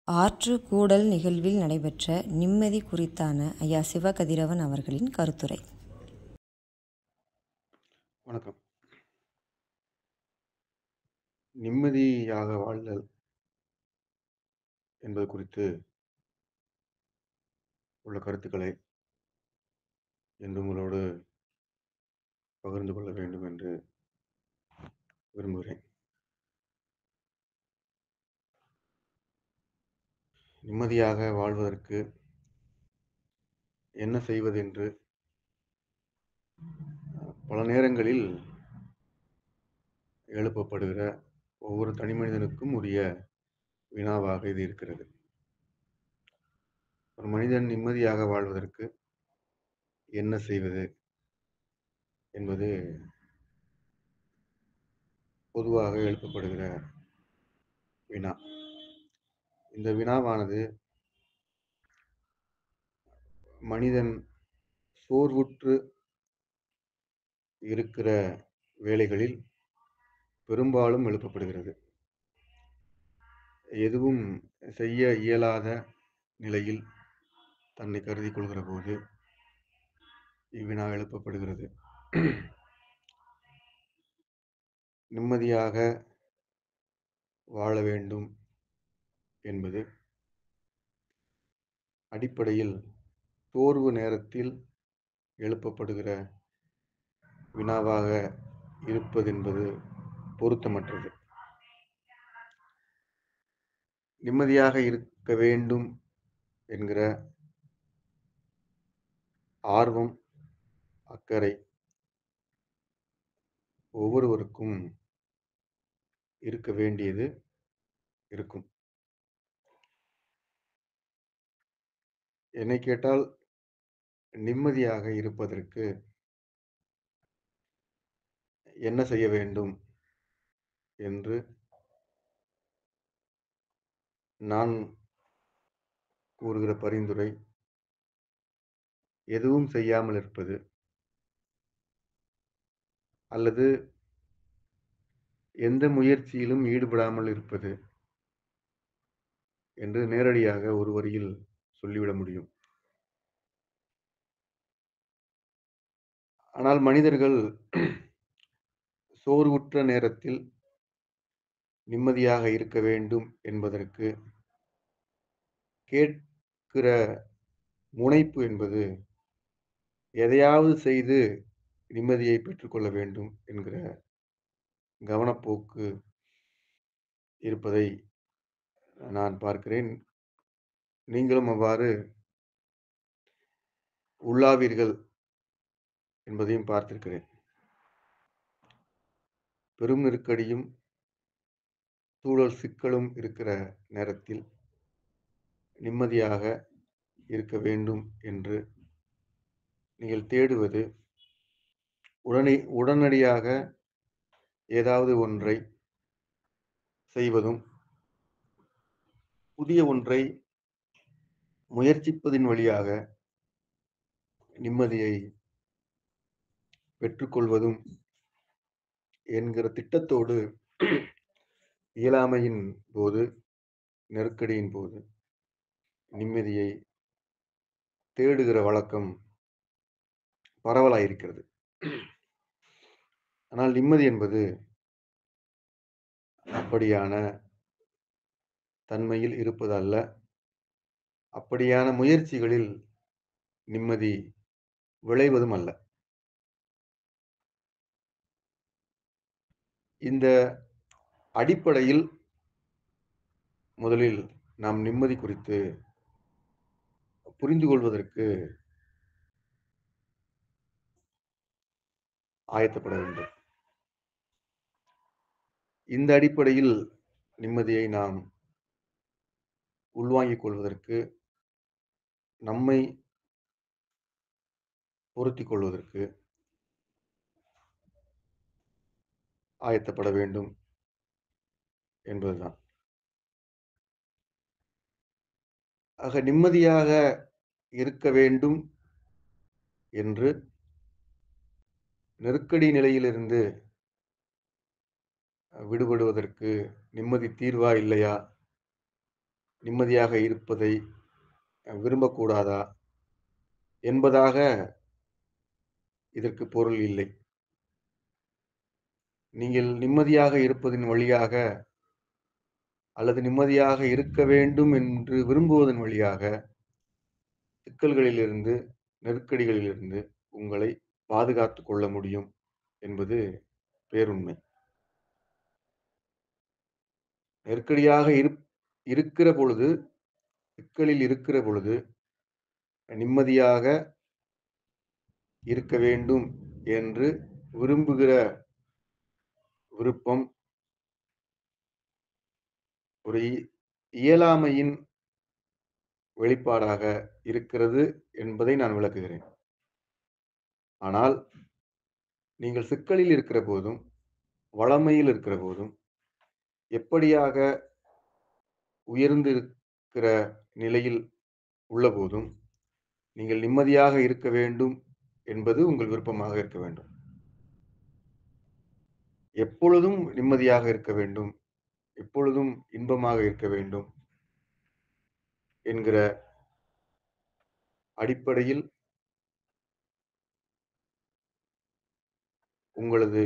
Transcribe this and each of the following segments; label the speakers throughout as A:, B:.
A: ஆற்று கூடல் நிகழ்வில் நடைபெற்ற நிம்மதி குறித்தான ஐயா சிவகதிரவன் அவர்களின் கருத்துரை.
B: வணக்கம். நிம்மதியாக வாழ்தல் என்பது குறித்து உள்ள கருத்துக்களை இன்று உங்களோடு பகிர்ந்து கொள்ள வேண்டும் என்று விரும்புகிறேன். நிம்மதியாக வாழ்வதற்கு என்ன செய்வது என்று பல நேரங்களில் எழுப்பப்படுகிற ஒவ்வொரு தனி மனிதனுக்கும் உரிய வினாவாக இது இருக்கிறது. ஒரு மனிதன் நிம்மதியாக வாழ்வதற்கு என்ன செய்வது என்பது பொதுவாக எழுப்பப்படுகிற வினா. இந்த வினாவானது மனிதன் சோர்வுற்று இருக்கிற வேளைகளில் பெரும்பாலும் எழுப்பப்படுகிறது. எதுவும் செய்ய இயலாத நிலையில் தன்னை கருதி கொள்கிற போது இவ்வினா எழுப்பப்படுகிறது. நிம்மதியாக வாழ வேண்டும் என்பது அடிப்படையில் சோர்வு நேரத்தில் எழுப்பப்படுகிற வினாவாக இருப்பதென்பது பொருத்தமற்றது. நிம்மதியாக இருக்க வேண்டும் என்கிற ஆர்வம், அக்கறை ஒவ்வொருவருக்கும் இருக்க வேண்டியது இருக்கும். என்னை கேட்டால் நிம்மதியாக இருப்பதற்கு என்ன செய்ய வேண்டும் என்று நான் கூறுகிற பரிந்துரை, எதுவும் செய்யாமல் இருப்பது அல்லது எந்த முயற்சியிலும் ஈடுபடாமல் இருப்பது என்று நேரடியாக ஒரு வரியில் சொல்லிவிட முடியும். ஆனால் மனிதர்கள் சோர்வுற்ற நேரத்தில் நிம்மதியாக இருக்க வேண்டும் என்பதற்கு கேட்கிற முனைப்பு என்பது எதையாவது செய்து நிம்மதியை பெற்றுக்கொள்ள வேண்டும் என்கிற கவனப்போக்கு இருப்பதை நான் பார்க்கிறேன். நீங்களும் அவ்வாறு உள்ளாவீர்கள் என்பதையும் பார்த்திருக்கிறேன். பெரும் நெருக்கடியும் சூழல் சிக்கலும் இருக்கிற நேரத்தில் நிம்மதியாக இருக்க வேண்டும் என்று நீங்கள் தேடுவது உடனடியாக ஏதாவது ஒன்றை செய்வதும், புதிய ஒன்றை முயற்சிப்பதின் வழியாக நிம்மதியை பெற்றுக்கொள்வதும் என்கிற திட்டத்தோடு இயலாமையின் போது, நெருக்கடியின் போது நிம்மதியை தேடுகிற வழக்கம் பரவலாயிருக்கிறது. ஆனால் நிம்மதி என்பது அப்படியான தன்மையில் இருப்பது அல்ல. அப்படியான முயற்சிகளில் நிம்மதி விளைவதும் அல்ல. இந்த அடிப்படையில் முதலில் நாம் நிம்மதி குறித்து புரிந்து கொள்வதற்கு ஆயத்தப்பட வேண்டும். இந்த அடிப்படையில் நிம்மதியை நாம் உள்வாங்கிக் கொள்வதற்கு, நம்மை பொருத்திக் கொள்வதற்கு ஆயத்தப்பட வேண்டும் என்பதுதான். ஆக நிம்மதியாக இருக்க வேண்டும் என்று நெருக்கடி நிலையிலிருந்து விடுபடுவதற்கு நிம்மதி தீர்வா இல்லையா நிம்மதியாக இருப்பதை விரும்பக்கூடாதா என்பதாக இதற்கு பொருள் இல்லை. நீங்கள் நிம்மதியாக இருப்பதின் வழியாக அல்லது நிம்மதியாக இருக்க வேண்டும் என்று விரும்புவதன் வழியாக சிக்கல்களிலிருந்து, நெருக்கடிகளிலிருந்து உங்களை பாதுகாத்துக் கொள்ள முடியும் என்பது பேருண்மை. நெருக்கடியாக இருக்கிற பொழுது, சிக்கலில் இருக்கிற பொழுது, நிம்மதியாக இருக்க வேண்டும் என்று விரும்புகிற விருப்பம் ஒரு இயலாமையின் வெளிப்பாடாக இருக்கிறது என்பதை நான் விளக்குகிறேன். ஆனால் நீங்கள் சிக்கலில் இருக்கிற போதும், வளமையில் இருக்கிற போதும், எப்படியாக உயர்ந்திருக்கிற நிலையில் உள்ளபோதும், நீங்கள் நிம்மதியாக இருக்க வேண்டும் என்பது உங்கள் விருப்பமாக இருக்க வேண்டும். எப்பொழுதும் நிம்மதியாக இருக்க வேண்டும், எப்பொழுதும் இன்பமாக இருக்க வேண்டும் என்கிற அடிப்படையில் உங்களது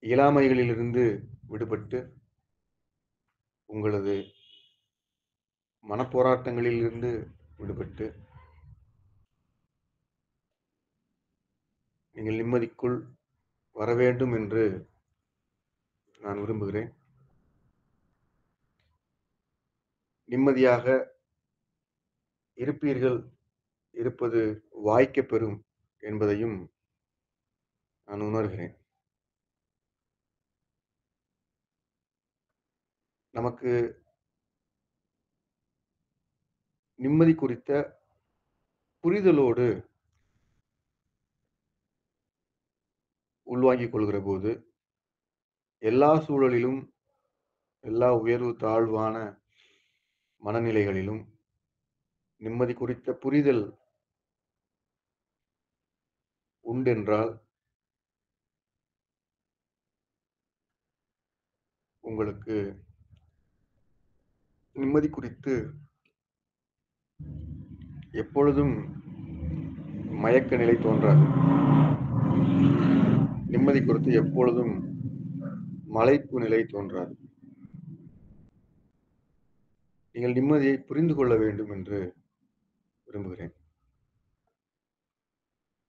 B: இயலாமைகளிலிருந்து விடுபட்டு, உங்களது மனப்போராட்டங்களிலிருந்து விடுபட்டு, நீங்கள் நிம்மதிக்குள் வர வேண்டும் என்று நான் விரும்புகிறேன். நிம்மதியாக இருப்பது வாய்க்கப் பெறும் என்பதையும் நான் உணர்கிறேன். நமக்கு நிம்மதி குறித்த புரிதலோடு உள்வாங்கிக் கொள்கிற போது, எல்லா சூழலிலும், எல்லா உயர்வு தாழ்வான மனநிலைகளிலும் நிம்மதி குறித்த புரிதல் உண்டென்றால், உங்களுக்கு நிம்மதி குறித்து எப்பொழுதும் மயக்க நிலை தோன்றாது. நிம்மதி குறித்து எப்பொழுதும் மலைப்பு நிலை தோன்றாது. நீங்கள் நிம்மதியை புரிந்து கொள்ள வேண்டும் என்று விரும்புகிறேன்.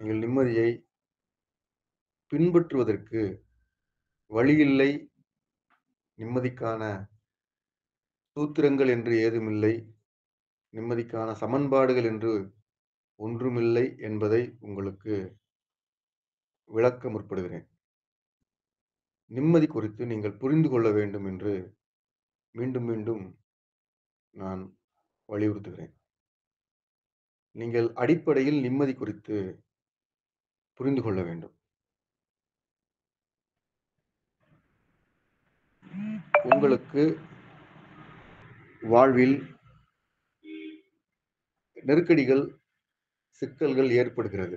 B: நீங்கள் நிம்மதியை பின்பற்றுவதற்கு வழியில்லை, நிம்மதிக்கான சூத்திரங்கள் என்று ஏதுமில்லை, நிம்மதிக்கான சமன்பாடுகள் என்று ஒன்றுமில்லை என்பதை உங்களுக்கு விளக்க முற்படுகிறேன். நிம்மதி குறித்து நீங்கள் புரிந்து கொள்ள வேண்டும் என்று மீண்டும் மீண்டும் நான் வலியுறுத்துகிறேன். நீங்கள் அடிப்படையில் நிம்மதி குறித்து புரிந்து கொள்ள வேண்டும். உங்களுக்கு வாழ்வில் நெருக்கடிகள், சிக்கல்கள் ஏற்படுகிறது.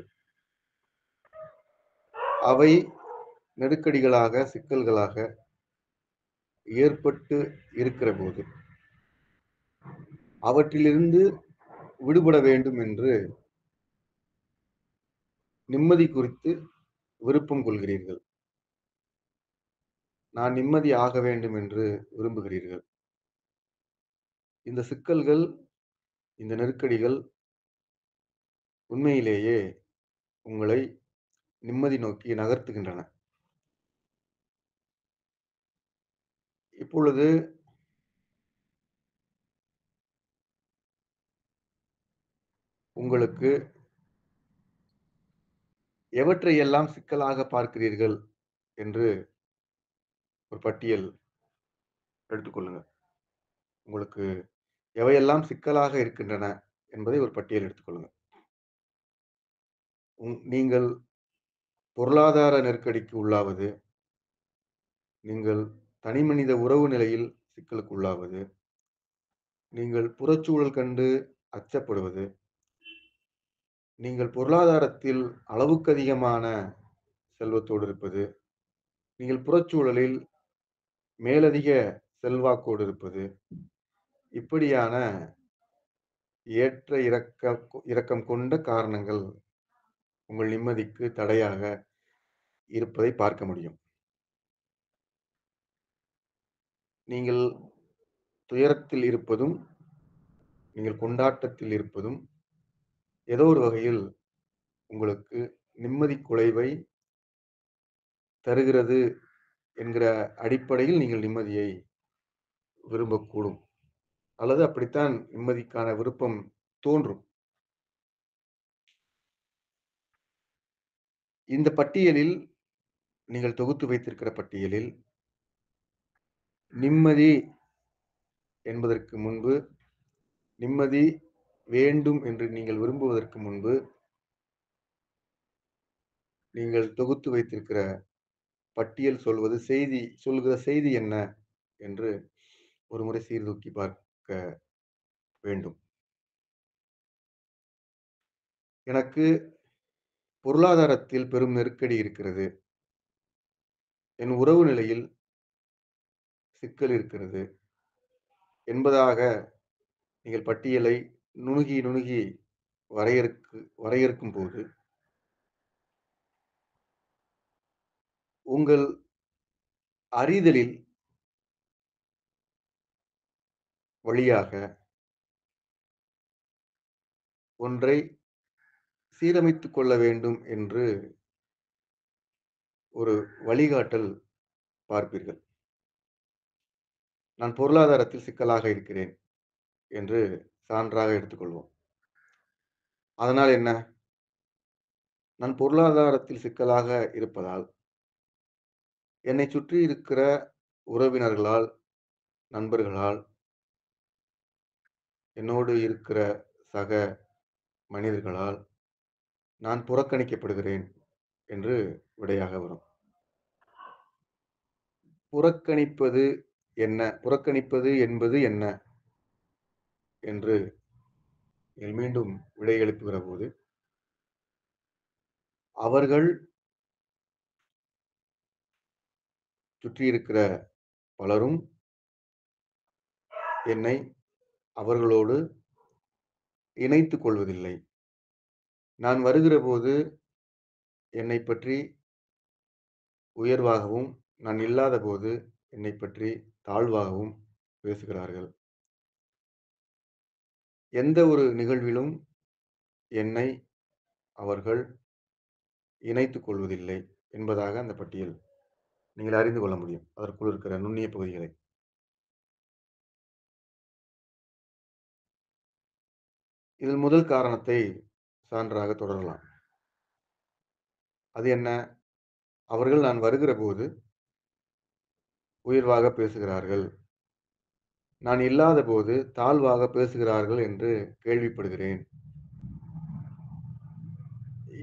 B: அவை நெருக்கடிகளாக, சிக்கல்களாக ஏற்பட்டு இருக்கிற போது, அவற்றிலிருந்து விடுபட வேண்டும் என்று நிம்மதி குறித்து விருப்பம் கொள்கிறீர்கள். நான் நிம்மதி ஆக வேண்டும் என்று விரும்புகிறீர்கள். இந்த சிக்கல்கள், இந்த நெருக்கடிகள் உண்மையிலேயே உங்களை நிம்மதி நோக்கி நகர்த்துகின்றன. இப்பொழுது உங்களுக்கு எவற்றையெல்லாம் சிக்கலாக பார்க்கிறீர்கள் என்று ஒரு பட்டியல் எடுத்துக்கொள்ளுங்கள். உங்களுக்கு எவையெல்லாம் சிக்கலாக இருக்கின்றன என்பதை ஒரு பட்டியல் எடுத்துக்கொள்ளுங்கள். நீங்கள் பொருளாதார நெருக்கடிக்கு உள்ளாவது, நீங்கள் தனிமனித உறவு நிலையில் சிக்கலுக்கு உள்ளாவது, நீங்கள் புறச்சூழல் கண்டு அச்சப்படுவது, நீங்கள் பொருளாதாரத்தில் அளவுக்கு அதிகமான செல்வத்தோடு இருப்பது, நீங்கள் புறச்சூழலில் மேலதிக செல்வாக்கோடு இருப்பது, இப்படியான ஏற்ற இறக்கம் கொண்ட காரணங்கள் உங்கள் நிம்மதிக்கு தடையாக இருப்பதை பார்க்க முடியும். நீங்கள் துயரத்தில் இருப்பதும், நீங்கள் கொண்டாட்டத்தில் இருப்பதும், ஏதோ ஒரு வகையில் உங்களுக்கு நிம்மதி குலைவை தருகிறது என்கிற அடிப்படையில் நீங்கள் நிம்மதியை விரும்பக்கூடும். அல்லது அப்படித்தான் நிம்மதிக்கான விருப்பம் தோன்றும். இந்த பட்டியலில் நீங்கள் தொகுத்து வைத்திருக்கிற பட்டியலில் நிம்மதி என்பதற்கு முன்பு, நிம்மதி வேண்டும் என்று நீங்கள் விரும்புவதற்கு முன்பு, நீங்கள் தொகுத்து வைத்திருக்கிற பட்டியல் சொல்கிற செய்தி என்ன என்று ஒருமுறை சீர்தூக்கி பார்க்க வேண்டும். எனக்கு பொருளாதாரத்தில் பெரும் நெருக்கடி இருக்கிறது. என் உறவு நிலையில் சிக்கல் இருக்கிறது என்பதாக நீங்கள் பட்டியலை நுணுகி நுணுகி வரையறுக்கும்போது, உங்கள் அறிதலில் வழியாக ஒன்றை சீரமைத்துக் கொள்ள வேண்டும் என்று ஒரு வழிகாட்டல் பார்ப்பீர்கள். நான் பொருளாதாரத்தில் சிக்கலாக இருக்கிறேன் என்று சான்றாக எடுத்துக்கொள்வோம். அதனால் என்ன? நான் பொருளாதாரத்தில் சிக்கலாக இருப்பதால், என்னைச் சுற்றி இருக்கிற உறவினர்களால், நண்பர்களால், என்னோடு இருக்கிற சக மனிதர்களால் நான் புறக்கணிக்கப்படுகிறேன் என்று விடையாக வரும். புறக்கணிப்பது என்ன? புறக்கணிப்பது என்பது என்ன? என்று நீங்கள் மீண்டும் விடை எழுப்புகிற போது, அவர்கள் சுற்றியிருக்கிற பலரும் என்னை அவர்களோடு இணைத்துக் கொள்வதில்லை. நான் வருகிறபோது என்னைப் பற்றி உயர்வாகவும், நான் இல்லாதபோது என்னைப் பற்றி தாழ்வாகவும் பேசுகிறார்கள். எந்த ஒரு நிகழ்விலும் என்னை அவர்கள் இணைத்துக் கொள்வதில்லை என்பதாக அந்த பட்டியல் நீங்கள் அறிந்து கொள்ள முடியும். அதற்குள் இருக்கிற நுண்ணிய பகுதிகளை. இதில் முதல் காரணத்தை சான்றாக தொடரலாம். அது என்ன? அவர்கள் நான் வருகிறபோது உயர்வாக பேசுகிறார்கள். நான் இல்லாதபோது தாழ்வாக பேசுகிறார்கள் என்று கேள்விப்படுகிறேன்.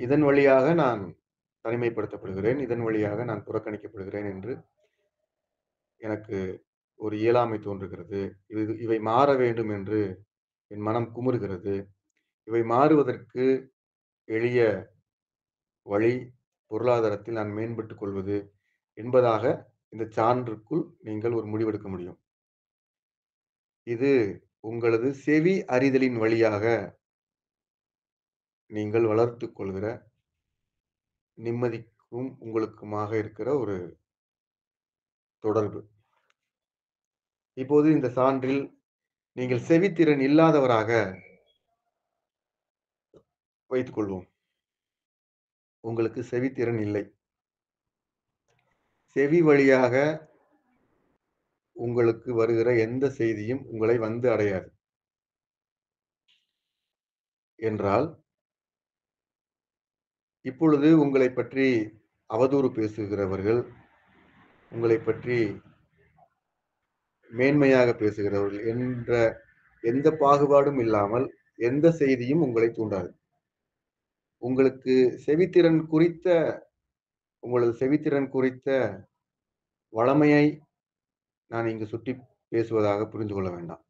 B: இதன் வழியாக நான் தனிமைப்படுத்தப்படுகிறேன். இதன் வழியாக நான் புறக்கணிக்கப்படுகிறேன் என்று எனக்கு ஒரு இயலாமை தோன்றுகிறது. இவை மாற வேண்டும் என்று என் மனம் குமுறுகிறது. இவை மாறுவதற்கு எளிய வழி பொருளாதாரத்தில் நான் மேம்பட்டுக் கொள்வது என்பதாக இந்த சான்றுக்குள் நீங்கள் ஒரு முடிவெடுக்க முடியும். இது உங்களது செவி அறிதலின் வழியாக நீங்கள் வளர்த்துக் கொள்கிற நிம்மதிக்கும் உங்களுக்குமாக இருக்கிற ஒரு தொடர்பு. இப்போது இந்த சான்றில் நீங்கள் செவித்திறன் இல்லாதவராக வைத்துக் கொள்வோம். உங்களுக்கு செவித்திறன் இல்லை. செவி வழியாக உங்களுக்கு வருகிற எந்த செய்தியும் உங்களை வந்து அடையாது. என்றால், இப்பொழுது உங்களைப் பற்றி அவதூறு பேசுகிறவர்கள், உங்களைப் பற்றி மேன்மையாக பேசுகிறவர்கள் என்ற எந்த பாகுபாடும் இல்லாமல் எந்த செய்தியும் உங்களை தூண்டாது. உங்களுக்கு செவித்திறன் குறித்த உங்களது செவித்திறன் குறித்த வளமையை நான் இங்கு சுட்டிப் பேசுவதாக புரிந்து கொள்ள வேண்டாம்.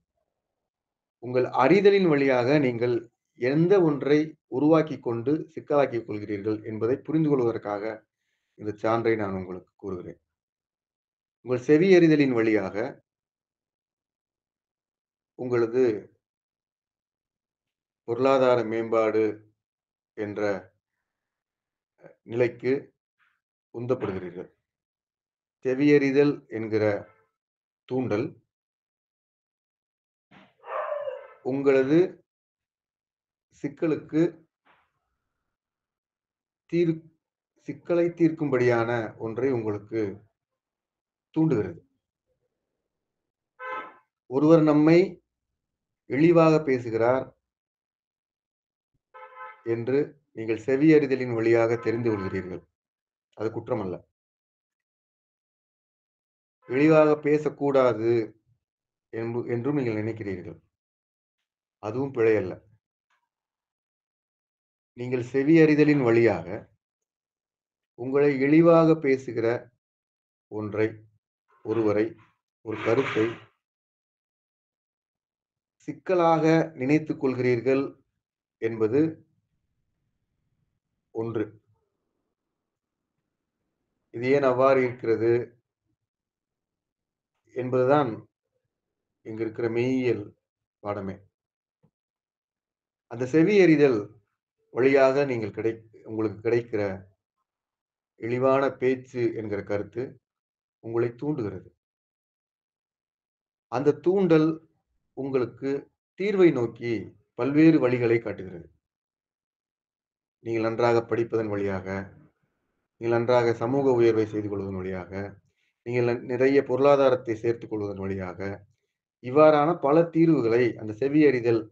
B: உங்கள் அறிதலின் வழியாக நீங்கள் எந்த ஒன்றை உருவாக்கிக் கொண்டு சிக்கலாக்கிக் கொள்கிறீர்கள் என்பதை புரிந்து கொள்வதற்காக இந்த சான்றை நான் உங்களுக்கு கூறுகிறேன். உங்கள் செவி அறிதலின் வழியாக உங்களது பொருளாதார மேம்பாடு என்ற நிலைக்கு உந்தப்படுகிறீர்கள். செவியறிதல் என்கிற தூண்டல் உங்களது சிக்கலுக்கு தீர் சிக்கலை தீர்க்கும்படியான ஒன்றை உங்களுக்கு தூண்டுகிறது. ஒருவர் நம்மை இழிவாக பேசுகிறார் என்று நீங்கள் செவியறிதலின் வழியாக தெரிந்து கொள்கிறீர்கள். அது குற்றமல்ல. இழிவாக பேசக்கூடாது என்றும் நீங்கள் நினைக்கிறீர்கள். அதுவும் பிழை அல்ல. நீங்கள் செவியறிதலின் வழியாக உங்களை இழிவாக பேசுகிற ஒன்றை, ஒருவரை, ஒரு கருத்தை சிக்கலாக நினைத்துக் கொள்கிறீர்கள் என்பது ஒன்று. இது ஏன் அவ்வாறு இருக்கிறது என்பதுதான் இங்கு இருக்கிற மெய்யியல் பாடமே. அந்த செவியறிதல் வழியாக உங்களுக்கு கிடைக்கிற இழிவான பேச்சு என்கிற கருத்து உங்களை தூண்டுகிறது. அந்த தூண்டல் உங்களுக்கு தீர்வை நோக்கி பல்வேறு வழிகளை காட்டுகிறது. நீங்கள் நன்றாக படிப்பதன் வழியாக, நீங்கள் நன்றாக சமூக உயர்வை செய்து கொள்வதன் வழியாக, நீங்கள் நிறைய பொருளாதாரத்தை சேர்த்துக் கொள்வதன் வழியாக, இவ்வாறான பல தீர்வுகளை அந்த செவியறிதல்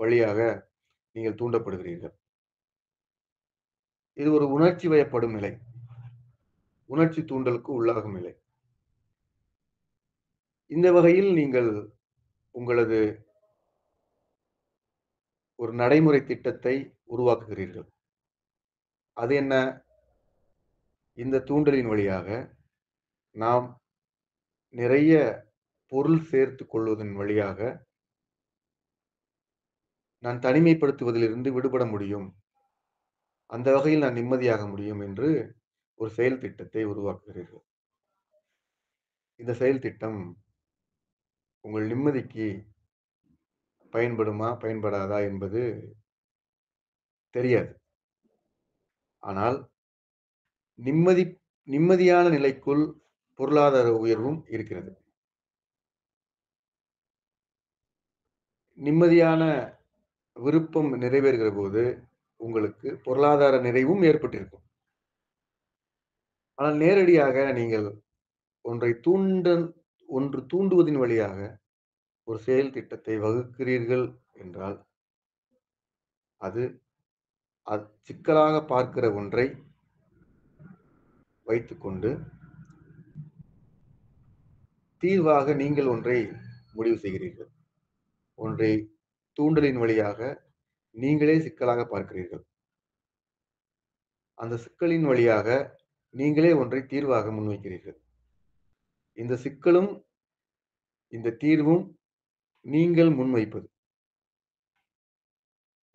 B: வழியாக நீங்கள் தூண்டப்படுகிறீர்கள். இது ஒரு உணர்ச்சி வயப்படும் நிலை. உணர்ச்சி தூண்டலுக்கு உள்ளாகும் நிலை. இந்த வகையில் நீங்கள் உங்களது ஒரு நடைமுறை திட்டத்தை உருவாக்குகிறீர்கள். அது என்ன? இந்த தூண்டலின் வழியாக நாம் நிறைய பொருள் சேர்த்துக் கொள்வதன் வழியாக நான் தனிமைப்படுத்துவதிலிருந்து விடுபட முடியும். அந்த வகையில் நான் நிம்மதியாக முடியும் என்று ஒரு செயல் திட்டத்தை உருவாக்குகிறீர்கள். இந்த செயல் திட்டம் உங்கள் நிம்மதிக்கு பயன்படுமா, பயன்படாதா என்பது தெரியாது. ஆனால் நிம்மதியான நிலைக்குள் பொருளாதார உயர்வும் இருக்கிறது. நிம்மதியான விருப்பம் நிறைவேறுகிற போது உங்களுக்கு பொருளாதார நிறைவும் ஏற்பட்டிருக்கும். ஆனால் நேரடியாக நீங்கள் ஒன்று தூண்டுவதின் வழியாக ஒரு செயல் திட்டத்தை வகுக்கிறீர்கள் என்றால் அது சிக்கலாக பார்க்கிற ஒன்றை வைத்துக்கொண்டு தீர்வாக நீங்கள் ஒன்றை முடிவு செய்கிறீர்கள். ஒன்றை தூண்டலின் வழியாக நீங்களே சிக்கலாக பார்க்கிறீர்கள். அந்த சிக்கலின் வழியாக நீங்களே ஒன்றை தீர்வாக முன்வைக்கிறீர்கள். இந்த சிக்கலும் இந்த தீர்வும் நீங்கள் முன்வைப்பது.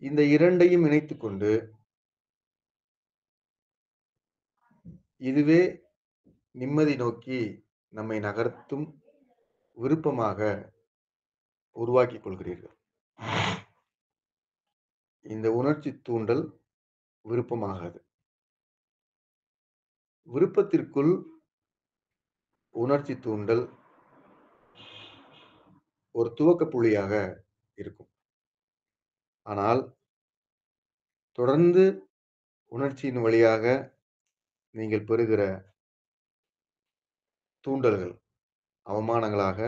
B: இந்த இரண்டையும் இணைத்துக் கொண்டு இதுவே நிம்மதி நோக்கி நம்மை நகர்த்தும் விருப்பமாக உருவாக்கிக் கொள்கிறீர்கள். இந்த உணர்ச்சி தூண்டல் விருப்பமாகாது. விருப்பத்திற்குள் உணர்ச்சி தூண்டல் ஒரு துவக்க புள்ளியாக இருக்கும். ஆனால் தொடர்ந்து உணர்ச்சியின் வழியாக நீங்கள் பெறுகிற தூண்டல்கள் அவமானங்களாக,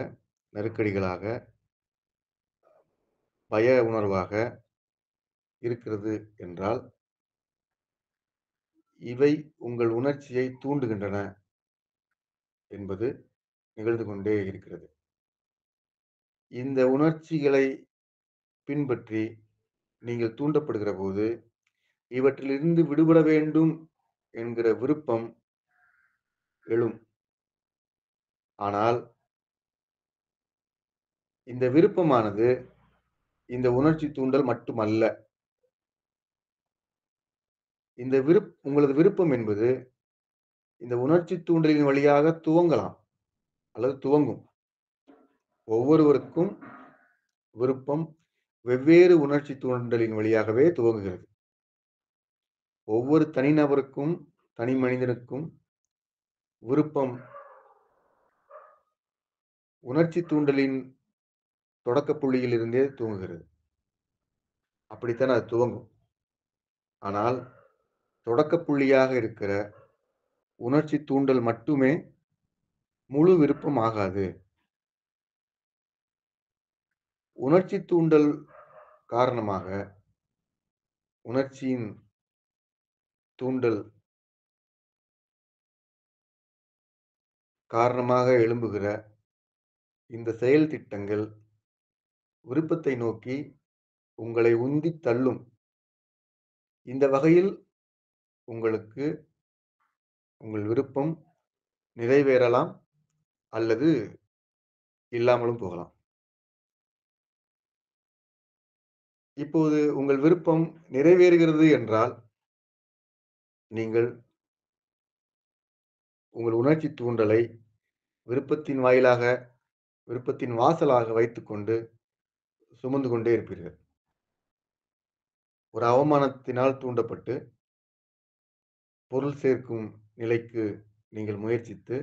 B: நெருக்கடிகளாக, பய உணர்வாக இருக்கிறது என்றால் இவை உங்கள் உணர்ச்சியை தூண்டுகின்றன என்பது நிகழ்ந்து கொண்டே இருக்கிறது. இந்த உணர்ச்சிகளை பின்பற்றி நீங்கள் தூண்டப்படுகிற போது இவற்றிலிருந்து விடுபட வேண்டும் என்கிற விருப்பம் எழும். ஆனால் இந்த விருப்பமானது இந்த உணர்ச்சி தூண்டல் மட்டுமல்ல. உங்களது விருப்பம் என்பது இந்த உணர்ச்சி தூண்டலின் வழியாக துவங்கலாம் அல்லது துவங்கும். ஒவ்வொருவருக்கும் விருப்பம் வெவ்வேறு உணர்ச்சி தூண்டலின் வழியாகவே துவங்குகிறது. ஒவ்வொரு தனிநபருக்கும், தனி மனிதனுக்கும் விருப்பம் உணர்ச்சி தூண்டலின் தொடக்க புள்ளியில் இருந்தே துவங்குகிறது. அப்படித்தான் அது துவங்கும். ஆனால் தொடக்க புள்ளியாக இருக்கிற உணர்ச்சி தூண்டல் மட்டுமே முழு விருப்பம் ஆகாது. உணர்ச்சி தூண்டல் காரணமாக உணர்ச்சியின் தூண்டல் காரணமாக எழும்புகிற இந்த செயல் திட்டங்கள் விருப்பத்தை நோக்கி உங்களை உந்தித் தள்ளும். இந்த வகையில் உங்களுக்கு உங்கள் விருப்பம் நிறைவேறலாம் அல்லது இல்லாமலும் போகலாம். இப்போது உங்கள் விருப்பம் நிறைவேறுகிறது என்றால், நீங்கள் உங்கள் உணர்ச்சி தூண்டலை விருப்பத்தின் வாயிலாக, விருப்பத்தின் வாசலாக வைத்துக்கொண்டு சுமந்து கொண்டே இருப்பீர்கள். ஒரு அவமானத்தினால் தூண்டப்பட்டு பொருள் சேர்க்கும் நிலைக்கு நீங்கள் முயற்சித்து,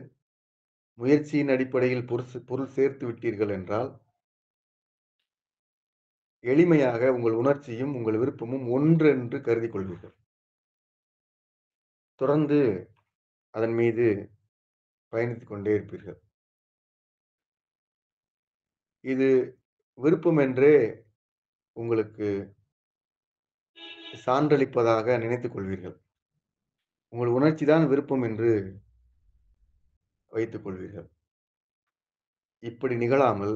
B: முயற்சியின் அடிப்படையில் பொருள் சேர்த்து விட்டீர்கள் என்றால், எளிமையாக உங்கள் உணர்ச்சியும், உங்கள் விருப்பமும் ஒன்றென்று கருதிக் கொள்வீர்கள். தொடர்ந்து அதன் மீது பயணித்துக் கொண்டே இருப்பீர்கள். இது விருப்பம் என்றே உங்களுக்கு சான்றளிப்பதாக நினைத்துக் கொள்வீர்கள். உங்கள் உணர்ச்சி தான் விருப்பம் என்று வைத்துக் கொள்வீர்கள். இப்படி நிகழாமல்,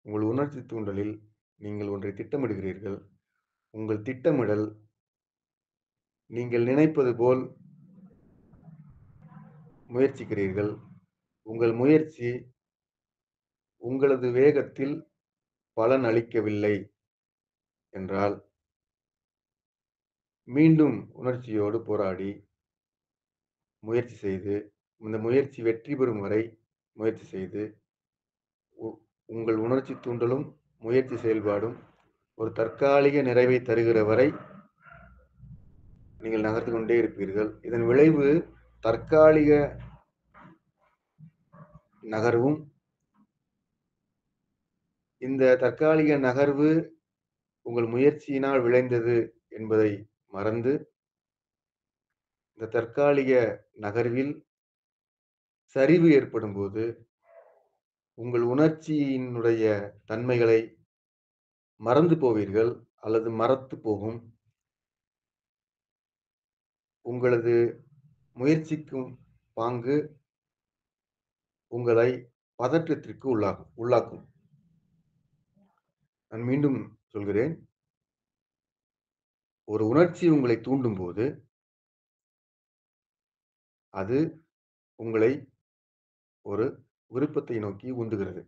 B: உங்கள் உணர்ச்சி தூண்டலில் நீங்கள் ஒன்றை திட்டமிடுகிறீர்கள். உங்கள் திட்டமிடல் நீங்கள் நினைப்பது போல் முயற்சிக்கிறீர்கள். உங்கள் முயற்சி உங்களது வேகத்தில் பலன் அளிக்கவில்லை என்றால், மீண்டும் உணர்ச்சியோடு போராடி, முயற்சி செய்து, இந்த முயற்சி வெற்றி பெறும் வரை முயற்சி செய்து, உ உங்கள் உணர்ச்சி தூண்டலும், முயற்சி செயல்பாடும் ஒரு தற்காலிக நிறைவை தருகிற வரை நீங்கள் நகர்ந்து கொண்டே இருப்பீர்கள். இதன் விளைவு தற்காலிக நகர்வும், இந்த தற்காலிக நகர்வு உங்கள் முயற்சியினால் விளைந்தது என்பதை மறந்து, இந்த தற்காலிக நகர்வில் சரிவு ஏற்படும்போது, உங்கள் உணர்ச்சியினுடைய தன்மைகளை மறந்து போவீர்கள் அல்லது மறத்துப் போகும். உங்களது முயற்சிக்கும் பாங்கு உங்களை பதற்றத்திற்கு உள்ளாக்கும். நான் மீண்டும் சொல்கிறேன். ஒரு உணர்ச்சி உங்களை தூண்டும்போது, அது உங்களை ஒரு விருப்பத்தை நோக்கி உந்துகிறது.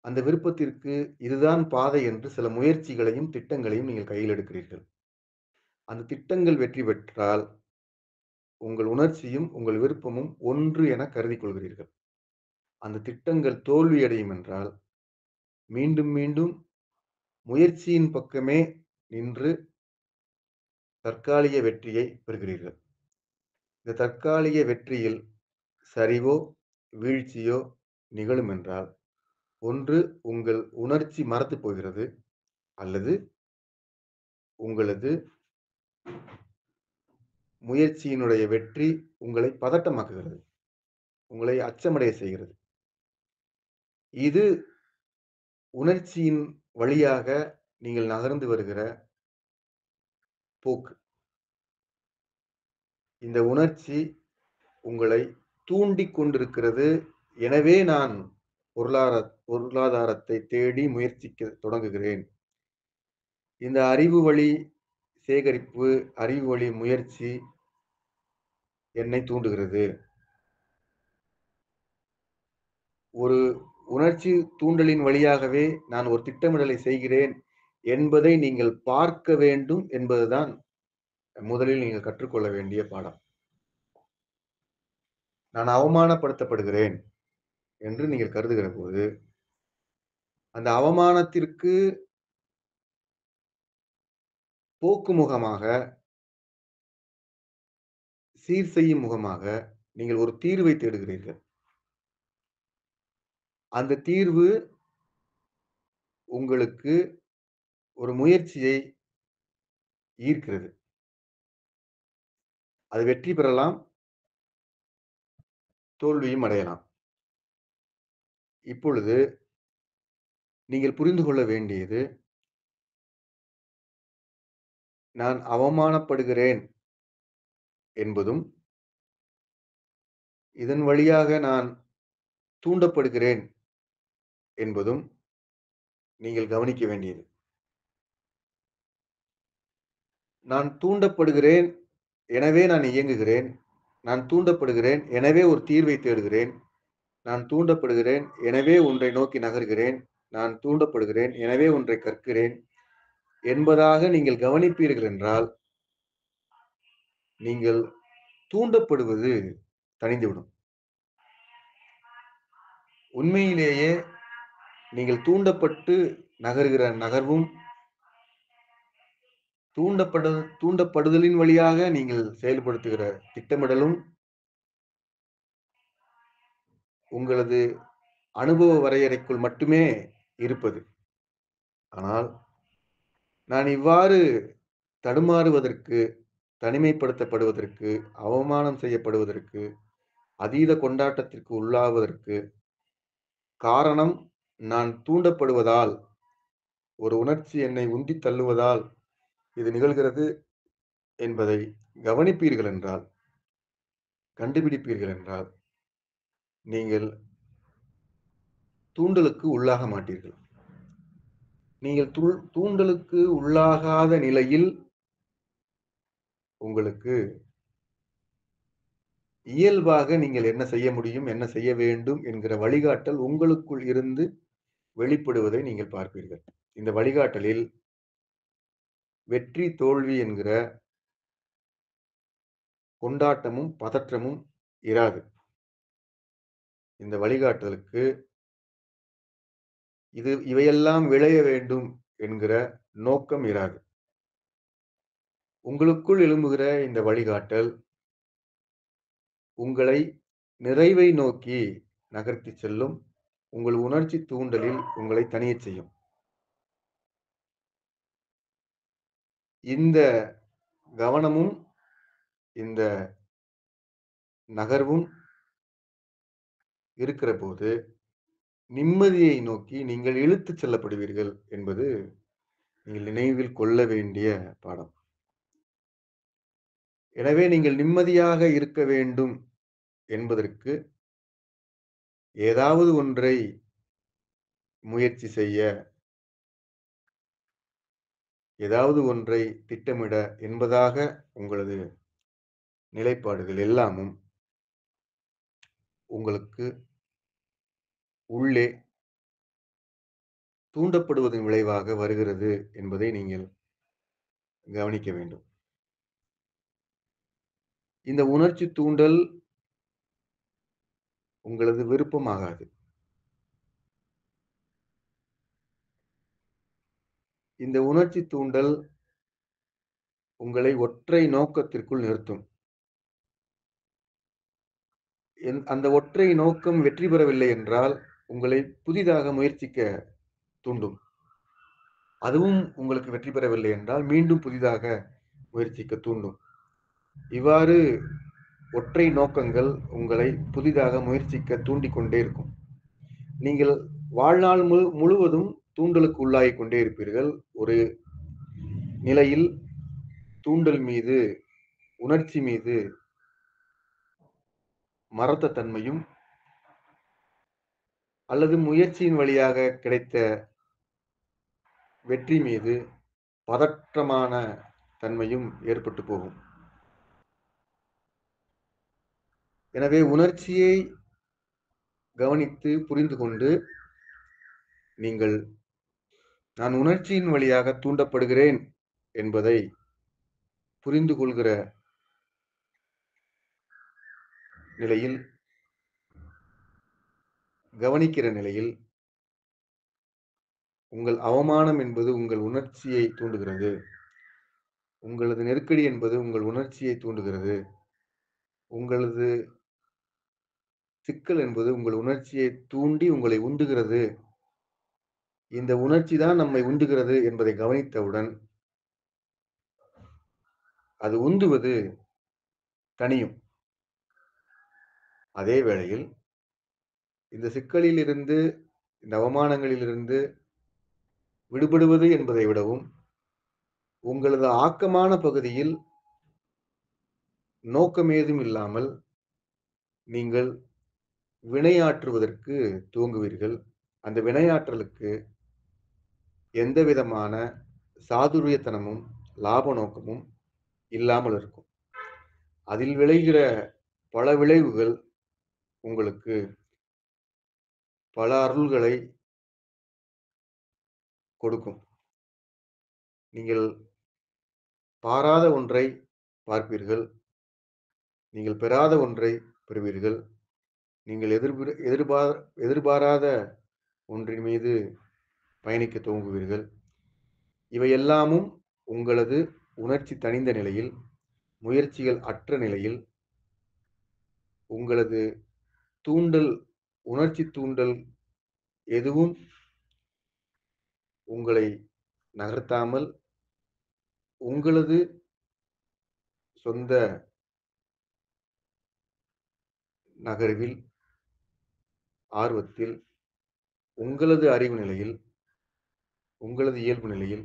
B: அந்த விருப்பத்திற்கு இதுதான் பாதை என்று சில முயற்சிகளையும், திட்டங்களையும் நீங்கள் கையில் எடுக்கிறீர்கள். அந்த திட்டங்கள் வெற்றி பெற்றால், உங்கள் உணர்ச்சியும், உங்கள் விருப்பமும் ஒன்று என கருதிக் கொள்கிறீர்கள். அந்த திட்டங்கள் தோல்வியடையும் என்றால், மீண்டும் மீண்டும் முயற்சியின் பக்கமே நின்று தற்காலிக வெற்றியை பெறுகிறீர்கள். இந்த தற்காலிக வெற்றியில் சரிவோ, வீழ்ச்சியோ நிகழும் என்றால், ஒன்று உங்கள் உணர்ச்சி மறத்துப் போகிறது, அல்லது உங்களது முயற்சியினுடைய வெற்றி உங்களை பதட்டமாக்குகிறது. உங்களை அச்சமடைய செய்கிறது. இது உணர்ச்சியின் வழியாக நீங்கள் நகர்ந்து வருகிற போக்கு. இந்த உணர்ச்சி உங்களை தூண்டிக் கொண்டிருக்கிறது. எனவே நான் பொருளாதாரத்தை தேடி முயற்சிக்க தொடங்குகிறேன். இந்த அறிவு வழி சேகரிப்பு, அறிவு வழி முயற்சி என்னை தூண்டுகிறது. ஒரு உணர்ச்சி தூண்டலின் வழியாகவே நான் ஒரு திட்டமிடலை செய்கிறேன் என்பதை நீங்கள் பார்க்க வேண்டும் என்பதுதான் முதலில் நீங்கள் கற்றுக்கொள்ள வேண்டிய பாடம். நான் அவமானப்படுத்தப்படுகிறேன் என்று நீங்கள் கருதுகிற போது, அந்த அவமானத்திற்கு போக்கு முகமாக, சீர் செய்யும் முகமாக நீங்கள் ஒரு தீர்வை தேடுகிறீர்கள். அந்த தீர்வு உங்களுக்கு ஒரு முயற்சியை ஈர்க்கிறது. அது வெற்றி பெறலாம், தோல்வியும் அடையலாம். இப்பொழுது நீங்கள் புரிந்து கொள்ள வேண்டியது, நான் அவமானப்படுகிறேன் என்பதும், இதன் வழியாக நான் தூண்டப்படுகிறேன் என்பதும் நீங்கள் கவனிக்க வேண்டியது. நான் தூண்டப்படுகிறேன், எனவே நான் இயங்குகிறேன். நான் தூண்டப்படுகிறேன், எனவே ஒரு தீர்வை தேடுகிறேன். நான் தூண்டப்படுகிறேன், எனவே ஒன்றை நோக்கி நகர்கிறேன். நான் தூண்டப்படுகிறேன், எனவே ஒன்றை கற்கிறேன் என்பதாக நீங்கள் கவனிப்பீர்கள் என்றால், நீங்கள் தூண்டப்படுவது தணிந்துவிடும். உண்மையிலேயே நீங்கள் தூண்டப்பட்டு நகர்கிற நகர்வும், தூண்டப்படுதலின் வழியாக நீங்கள் செயல்படுத்துகிற திட்டமிடலும், உங்களது அனுபவ வரையறைக்குள் மட்டுமே இருப்பது. ஆனால், நான் இவ்வாறு தடுமாறுவதற்கு, தனிமைப்படுத்தப்படுவதற்கு, அவமானம் செய்யப்படுவதற்கு, அதீத கொண்டாட்டத்திற்கு உள்ளாவதற்கு காரணம் நான் தூண்டப்படுவதால், ஒரு உணர்ச்சி என்னை உந்தித் தள்ளுவதால் இது நிகழ்கிறது என்பதை கவனிப்பீர்கள் என்றால், கண்டுபிடிப்பீர்கள் என்றால், நீங்கள் தூண்டலுக்கு உள்ளாக மாட்டீர்கள். நீங்கள் தூண்டலுக்கு உள்ளாகாத நிலையில் உங்களுக்கு இயல்பாக நீங்கள் என்ன செய்ய முடியும், என்ன செய்ய வேண்டும் என்கிற வழிகாட்டல் உங்களுக்குள் இருந்து வெளிப்படுவதை நீங்கள் பார்ப்பீர்கள். இந்த வழிகாட்டலில் வெற்றி, தோல்வி என்கிற கொண்டாட்டமும், பதற்றமும் இராது. இந்த வழிகாட்டலுக்கு இவையெல்லாம் விளைய வேண்டும் என்கிற நோக்கம் இராது. உங்களுக்குள் எழும்புகிற இந்த வழிகாட்டல் உங்களை நிறைவை நோக்கி நகர்த்திச் செல்லும். உங்கள் உணர்ச்சி தூண்டலில் உங்களை தணியச் செய்யும். இந்த கவனமும், இந்த நகர்வும் இருக்கிறபோது, நிம்மதியை நோக்கி நீங்கள் இழுத்துச் செல்லப்படுவீர்கள் என்பது நீங்கள் நினைவில் கொள்ள வேண்டிய பாடம். எனவே நீங்கள் நிம்மதியாக இருக்க வேண்டும் என்பதற்கு ஏதாவது ஒன்றை முயற்சி செய்ய, ஏதாவது ஒன்றை திட்டமிட என்பதாக உங்களது நிலைப்பாடுகள் எல்லாமும் உங்களுக்கு உள்ளே தூண்டப்படுவதன் விளைவாக வருகிறது என்பதை நீங்கள் கவனிக்க வேண்டும். இந்த உணர்ச்சி தூண்டல் உங்களது விருப்பமாகாது. இந்த உணர்ச்சி தூண்டல் உங்களை ஒற்றை நோக்கத்திற்குள் நிறுத்தும். அந்த ஒற்றை நோக்கம் வெற்றி பெறவில்லை என்றால், உங்களை புதிதாக முயற்சிக்க தூண்டும். அதுவும் உங்களுக்கு வெற்றி பெறவில்லை என்றால், மீண்டும் புதிதாக முயற்சிக்க தூண்டும். இவ்வாறு ஒற்றை நோக்கங்கள் உங்களை புதிதாக முயற்சிக்க தூண்டிக் கொண்டே இருக்கும். நீங்கள் வாழ்நாள் முழுவதும் தூண்டலுக்கு உள்ளாகிக் கொண்டே இருப்பீர்கள். ஒரு நிலையில் தூண்டல் மீது, உணர்ச்சி மீது மறத்த தன்மையும், அல்லது முயற்சியின் வழியாக கிடைத்த வெற்றி மீது பதற்றமான தன்மையும் ஏற்பட்டு போகும். எனவே உணர்ச்சியை கவனித்து புரிந்து கொண்டு, நீங்கள் நான் உணர்ச்சியின் வழியாக தூண்டப்படுகிறேன் என்பதை புரிந்து கொள்கிற நிலையில், கவனிக்கிற நிலையில் உங்கள் அவமானம் என்பது உங்கள் உணர்ச்சியை தூண்டுகிறது. உங்களது நெருக்கடி என்பது உங்கள் உணர்ச்சியை தூண்டுகிறது. உங்களது சிக்கல் என்பது உங்கள் உணர்ச்சியை தூண்டி உங்களை உந்துகிறது. இந்த உணர்ச்சி தான் நம்மை உந்துகிறது என்பதை கவனித்தவுடன், அது உந்துவது தணியும். அதே வேளையில் இந்த சிக்கலிலிருந்து, இந்த அவமானங்களிலிருந்து விடுபடுவது என்பதை விடவும், உங்களது ஆக்கமான பகுதியில் நோக்கம் ஏதும் இல்லாமல் நீங்கள் வினையாற்றுவதற்கு துவங்குவீர்கள். அந்த வினையாற்றலுக்கு எந்த விதமான சாதுரியத்தனமும், லாப நோக்கமும் இல்லாமல் இருக்கும். அதில் விளைகிற பல விளைவுகள் உங்களுக்கு பல அருள்களை கொடுக்கும். நீங்கள் பாராத ஒன்றை பார்ப்பீர்கள். நீங்கள் பெறாத ஒன்றை பெறுவீர்கள். நீங்கள் எதிர்பாராத ஒன்றின் மீது பயணிக்கத் துவங்குவீர்கள். இவை எல்லாமும் உங்களது உணர்ச்சி தணிந்த நிலையில், முயற்சிகள் அற்ற நிலையில், உங்களது தூண்டல், உணர்ச்சி தூண்டல் எதுவும் உங்களை நகர்த்தாமல், உங்களது சொந்த நகர்வில், ஆர்வத்தில், உங்களது அறிவு நிலையில், உங்களது இயல்பு நிலையில்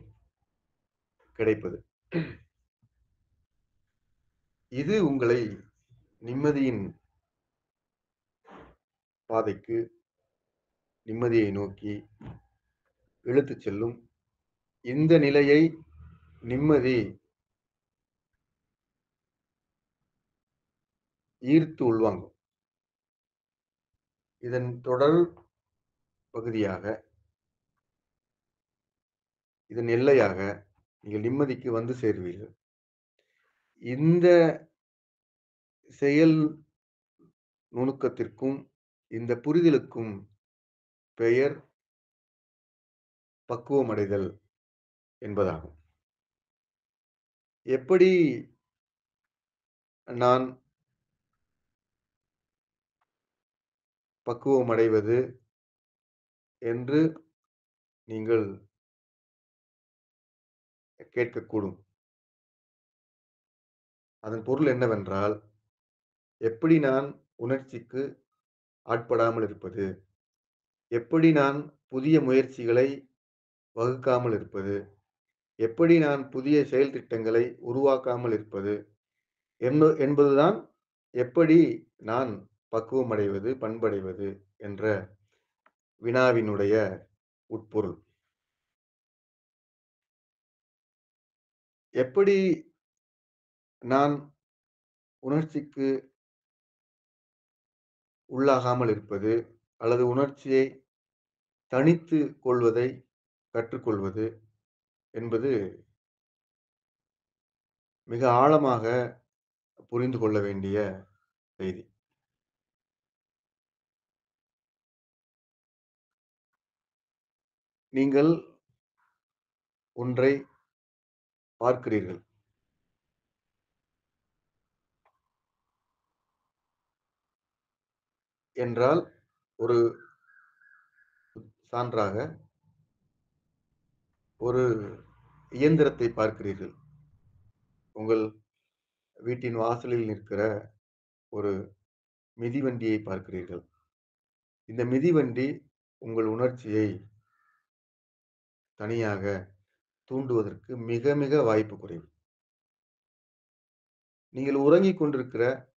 B: கிடைப்பது. இது உங்களை நிம்மதியின் பாதைக்கு, நிம்மதியை நோக்கி இழுத்துச் செல்லும். இந்த நிலையை நிம்மதி ஈர்த்து உள்வாங்கும். இதன் தொடர் பகுதியாக, இதன் எல்லையாக நீங்கள் நிம்மதிக்கு வந்து சேருவீர்கள். இந்த செயல் நுணுக்கத்திற்கும், இந்த புரிதலுக்கும் பெயர் பக்குவமடைதல் என்பதாகும். எப்படி நான் பக்குவமடைவது என்று நீங்கள் கேட்கக்கூடும். அதன் பொருள் என்னவென்றால், எப்படி நான் உணர்ச்சிக்கு ஆட்படாமல் இருப்பது? எப்படி நான் புதிய முயற்சிகளை வகுக்காமல் இருப்பது? எப்படி நான் புதிய செயல் திட்டங்களை உருவாக்காமல் இருப்பது? என்பதுதான் எப்படி நான் பக்குவமடைவது, பண்படைவது என்ற வினாவினுடைய உட்பொருள். எப்படி நான் உணர்ச்சிக்கு உள்ளாகாமல் இருப்பது, அல்லது உணர்ச்சியை தணித்து கொள்வதை கற்றுக்கொள்வது என்பது மிக ஆழமாக புரிந்து கொள்ள வேண்டிய செய்தி. நீங்கள் ஒன்றை பார்க்கிறீர்கள். என்றால் ஒரு சான்றாக ஒரு இயந்திரத்தை பார்க்கிறீர்கள். உங்கள் வீட்டின் வாசலில் நிற்கிற ஒரு மிதிவண்டியை பார்க்கிறீர்கள். இந்த மிதிவண்டி உங்கள் உணர்ச்சியை தனியாக தூண்டுவதற்கு மிக மிக வாய்ப்பு குறைவு. நீங்கள் உறங்கிக் கொண்டிருக்கிற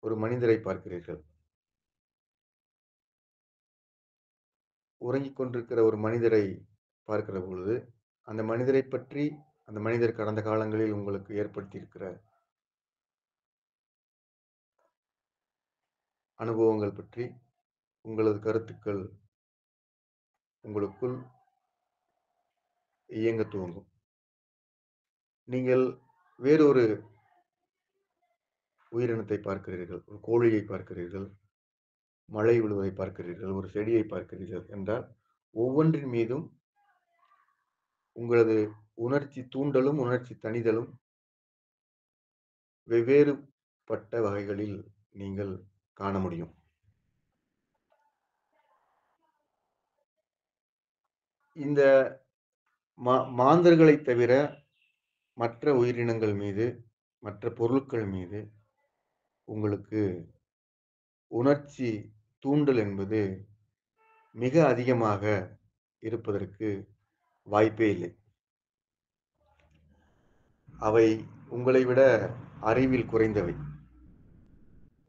B: ஒரு மனிதரை பார்க்கிறீர்கள். உறங்கிக் கொண்டிருக்கிற ஒரு மனிதரை பார்க்கிற பொழுது, அந்த மனிதரைப் பற்றி, அந்த மனிதர் கடந்த காலங்களில் உங்களுக்கு ஏற்படுத்தியிருக்கிற அனுபவங்கள் பற்றி உங்களது கருத்துக்கள் உங்களுக்குள் இயங்கத் துவங்கும். நீங்கள் வேறொரு உயிரினத்தை பார்க்கிறீர்கள். ஒரு கோழியை பார்க்கிறீர்கள். மழை விழுவதை பார்க்கிறீர்கள். ஒரு செடியை பார்க்கிறீர்கள் என்றால், ஒவ்வொன்றின் மீதும் உங்களது உணர்ச்சி தூண்டலும், உணர்ச்சி தணிதலும் வெவ்வேறுபட்ட வகைகளில் நீங்கள் காண முடியும். இந்த மாந்தர்களைத் தவிர மற்ற உயிரினங்கள் மீது, மற்ற பொருட்கள் மீது உங்களுக்கு உணர்ச்சி தூண்டல் என்பது மிக அதிகமாக இருப்பதற்கு வாய்ப்பே இல்லை. அவை உங்களை விட அறிவில் குறைந்தவை.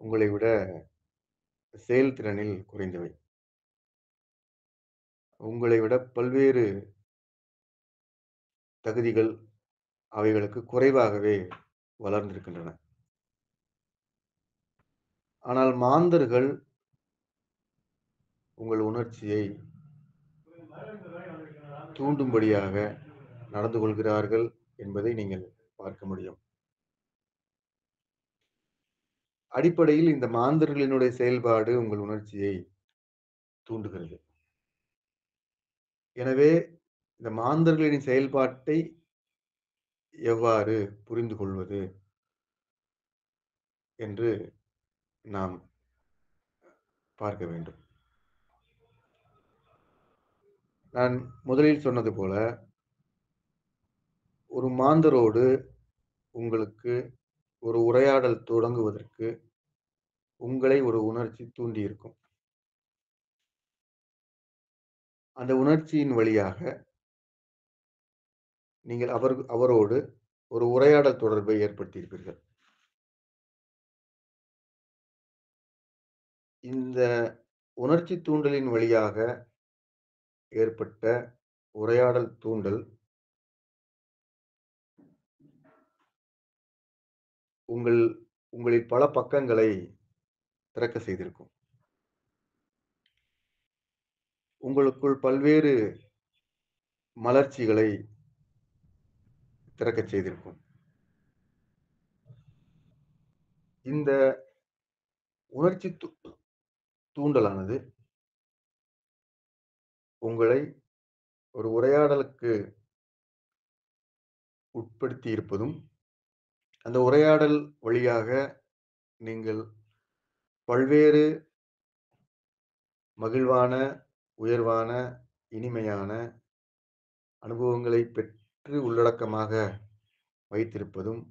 B: உங்களை விட செயல்திறனில் குறைந்தவை. உங்களை விட பல்வேறு தகுதிகள் அவைகளுக்கு குறைவாகவே வளர்ந்திருக்கின்றன. ஆனால் மாந்தர்கள் உங்கள் உணர்ச்சியை தூண்டும்படியாக நடந்து கொள்கிறார்கள் என்பதை நீங்கள் பார்க்க முடியும். அடிப்படையில் இந்த மாந்தர்களினுடைய செயல்பாடு உங்கள் உணர்ச்சியை தூண்டுகிறது. எனவே இந்த மாந்தர்களின் செயல்பாட்டை எவ்வாறு புரிந்து கொள்வது என்று நாம் பார்க்க வேண்டும். நான் முதலில் சொன்னது போல ஒரு மாந்தரோடு உங்களுக்கு ஒரு உரையாடல் தொடங்குவதற்கு உங்களை ஒரு உணர்ச்சி தூண்டியிருக்கும். அந்த உணர்ச்சியின் வழியாக நீங்கள் அவரோடு ஒரு உரையாடல் தொடர்பை ஏற்படுத்தியிருப்பீர்கள். இந்த உணர்ச்சி தூண்டலின் வழியாக ஏற்பட்ட உரையாடல் தூண்டல் உங்களில் பல பக்கங்களை திறக்க செய்திருக்கும். உங்களுக்குள் பல்வேறு மலர்ச்சிகளை திறக்கச் செய்திருக்கும். இந்த உணர்ச்சி தூண்டலானது உங்களை ஒரு உரையாடலுக்கு உட்படுத்தி இருப்பதும், அந்த உரையாடல் வழியாக நீங்கள் பல்வேறு மகிழ்வான, உயர்வான, இனிமையான அனுபவங்களை பெற்று உள்ளடக்கமாக வைத்திருப்பதும்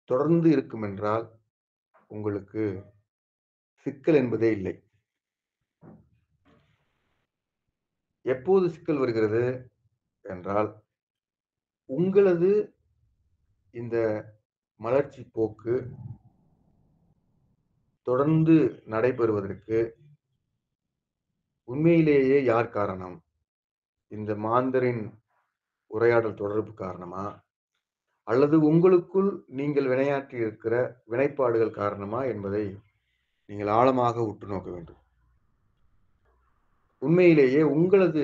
B: தொடர்ந்து இருக்கும் என்றால் உங்களுக்கு சிக்கல் என்பதே இல்லை. எப்போது சிக்கல் வருகிறது என்றால், உங்களது இந்த மலர்ச்சி போக்கு தொடர்ந்து நடைபெறுவதற்கு உண்மையிலேயே யார் காரணம்? இந்த மாந்தரின் உரையாடல் தொடர்பு காரணமா? அல்லது உங்களுக்குள் நீங்கள் வினையாற்றி இருக்கிற வினைப்பாடுகள் காரணமா என்பதை நீங்கள் ஆழமாக உற்று நோக்க வேண்டும். உண்மையிலேயே உங்களது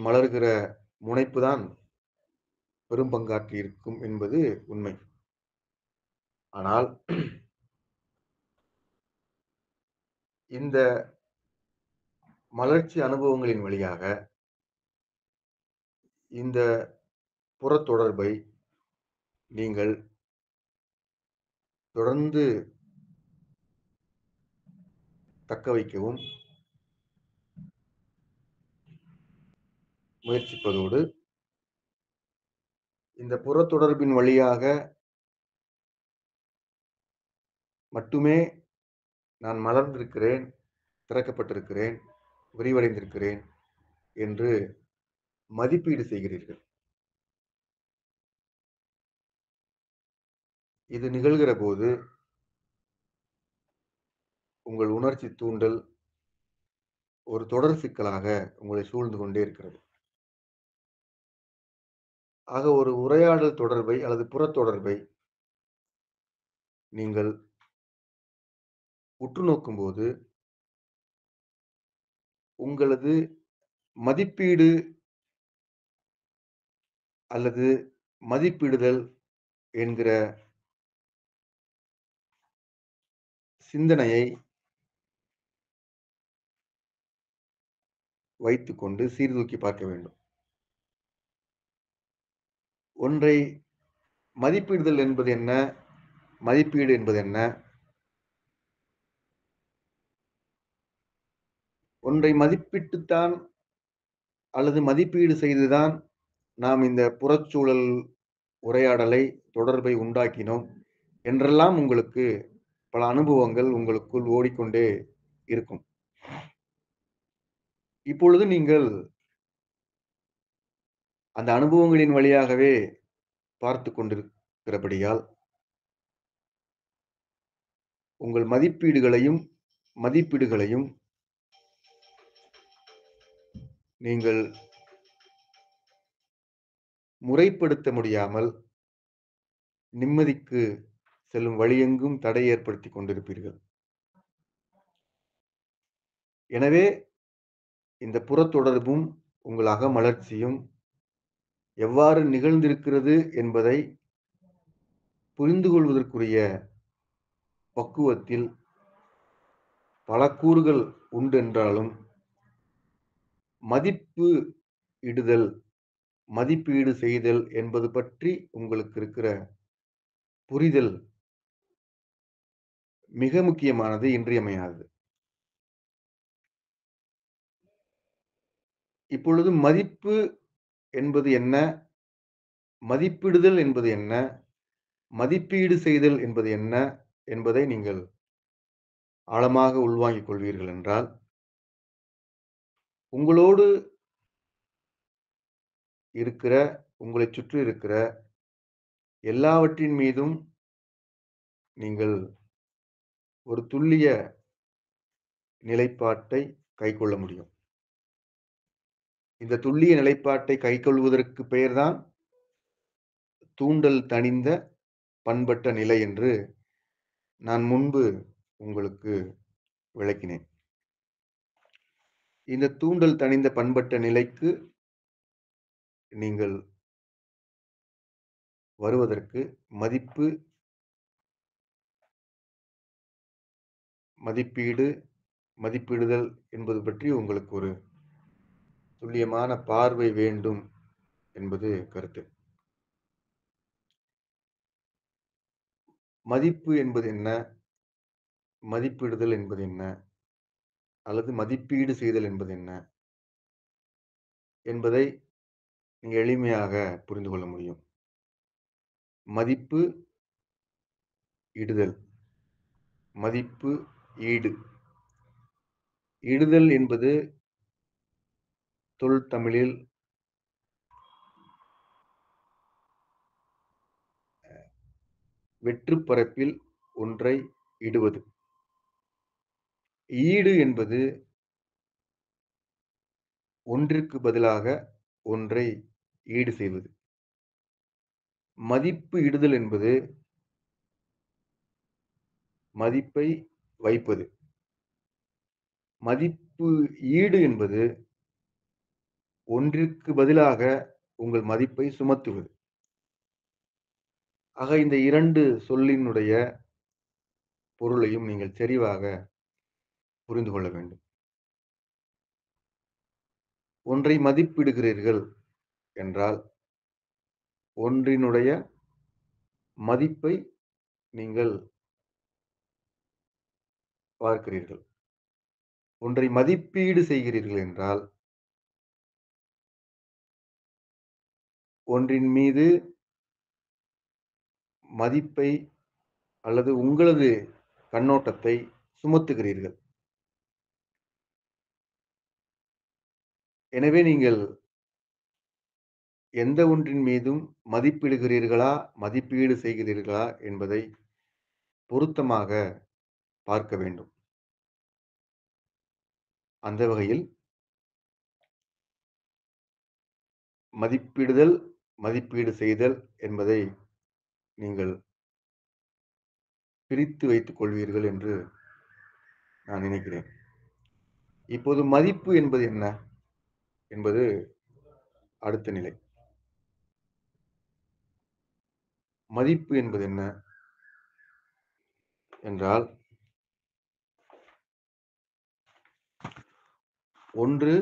B: மலர்கிற முனைப்புதான் பெரும் பங்காற்றி இருக்கும் என்பது உண்மை. ஆனால் இந்த மலர்ச்சி அனுபவங்களின் வழியாக இந்த புறத்தொடர்பை நீங்கள் தொடர்ந்து தக்க வைக்கவும் முயற்சிப்பதோடு, இந்த புறத்தொடர்பின் வழியாக மட்டுமே நான் மலர்ந்திருக்கிறேன், திறக்கப்பட்டிருக்கிறேன், விரிவடைந்திருக்கிறேன் என்று மதிப்பீடு செய்கிறீர்கள். இது நிகழ்கிற போது உங்கள் உணர்ச்சி தூண்டல் ஒரு தொடர் சிக்கலாக உங்களை சூழ்ந்து கொண்டே இருக்கிறது. ஆக ஒரு உரையாடல் தொடர்பை அல்லது புறத்தொடர்பை நீங்கள் உற்று நோக்கும்போது உங்களது மதிப்பீடு அல்லது மதிப்பிடுதல் என்கிற சிந்தனையை வைத்துக்கொண்டு சீர்தூக்கி பார்க்க வேண்டும். ஒன்றை மதிப்பிடுதல் என்பது என்ன? மதிப்பீடு என்பது என்ன? ஒன்றை மதிப்பிட்டுத்தான் அல்லது மதிப்பீடு செய்துதான் நாம் இந்த புறச்சூழல் உரையாடலை, தொடர்பை உண்டாக்கினோம் என்றெல்லாம் உங்களுக்கு பல அனுபவங்கள் உங்களுக்குள் ஓடிக்கொண்டே இருக்கும். இப்பொழுது நீங்கள் அந்த அனுபவங்களின் வழியாகவே பார்த்துக் கொண்டிருக்கிறபடியால், உங்கள் மதிப்பீடுகளையும், மதிப்பீடுகளையும் நீங்கள் முறைப்படுத்த முடியாமல், நிம்மதிக்கு செல்லும் வழியெங்கும் தடை ஏற்படுத்திக் கொண்டிருப்பீர்கள். எனவே, இந்த புறத்தொடர்பும், உங்கள் அகமலர்ச்சியும் எவ்வாறு நிகழ்ந்திருக்கிறது என்பதை புரிந்து கொள்வதற்குரிய பக்குவத்தில் பல கூறுகள் உண்டென்றாலும், மதிப்பு இடுதல், மதிப்பீடு செய்தல் என்பது பற்றி உங்களுக்கு இருக்கிற புரிதல் மிக முக்கியமானது, இன்றியமையாதது. இப்பொழுது மதிப்பு என்பது என்ன? மதிப்பிடுதல் என்பது என்ன? மதிப்பீடு செய்தல் என்பது என்ன? என்பதை நீங்கள் ஆழமாக உள்வாங்கிக் கொள்வீர்கள் என்றால், உங்களோடு இருக்கிற, உங்களைச் சுற்றி இருக்கிற எல்லாவற்றின் மீதும் நீங்கள் ஒரு துல்லிய நிலைப்பாட்டை கைக்கொள்ள முடியும். இந்த துல்லிய நிலைப்பாட்டை கைக்கொள்வதற்கு பெயர்தான் தூண்டல் தணிந்த பண்பட்ட நிலை என்று நான் முன்பு உங்களுக்கு விளக்கினேன். இந்த தூண்டல் தணிந்த பண்பட்ட நிலைக்கு நீங்கள் வருவதற்கு மதிப்பு, மதிப்பீடு, மதிப்பிடுதல் என்பது பற்றி உங்களுக்கு ஒரு துல்லியமான பார்வை வேண்டும் என்பது கருத்து. மதிப்பு என்பது என்ன? மதிப்பிடுதல் என்பது என்ன? அல்லது மதிப்பீடு செய்தல் என்பது என்ன? என்பதை நீங்க எளிமையாக புரிந்து கொள்ள முடியும். மதிப்பு இடுதல், மதிப்பு ஈடு. இடுதல் என்பது தொல்தமிழில் வெற்றுப்பரப்பில் ஒன்றை இடுவது. ஈடு என்பது ஒன்றிற்கு பதிலாக ஒன்றை ஈடு செய்வது. மதிப்பு இடுதல் என்பது மதிப்பை வைப்பது. மதிப்பு ஈடு என்பது ஒன்றிற்கு பதிலாக உங்கள் மதிப்பை சுமத்துவது. ஆக இந்த 2 சொல்லினுடைய பொருளையும் நீங்கள் தெளிவாக புரிந்து கொள்ள வேண்டும். ஒன்றை மதிப்பிடுகிறீர்கள் என்றால், ஒன்றினுடைய மதிப்பை நீங்கள் பார்க்கிறீர்கள். ஒன்றை மதிப்பீடு செய்கிறீர்கள் என்றால், ஒன்றின் மீது மதிப்பை அல்லது உங்களது கண்ணோட்டத்தை சுமத்துகிறீர்கள். எனவே நீங்கள் எந்த ஒன்றின் மீதும் மதிப்பிடுகிறீர்களா, மதிப்பீடு செய்கிறீர்களா என்பதை பொருத்தமாக பார்க்க வேண்டும். அந்த வகையில் மதிப்பிடுதல், மதிப்பீடு செய்தல் என்பதை நீங்கள் பிரித்து வைத்துக் கொள்வீர்கள் என்று நான் நினைக்கிறேன். இப்போது மதிப்பு என்பது என்ன என்பது அடுத்த நிலை. மதிப்பு என்பது என்ன என்றால், ஒன்று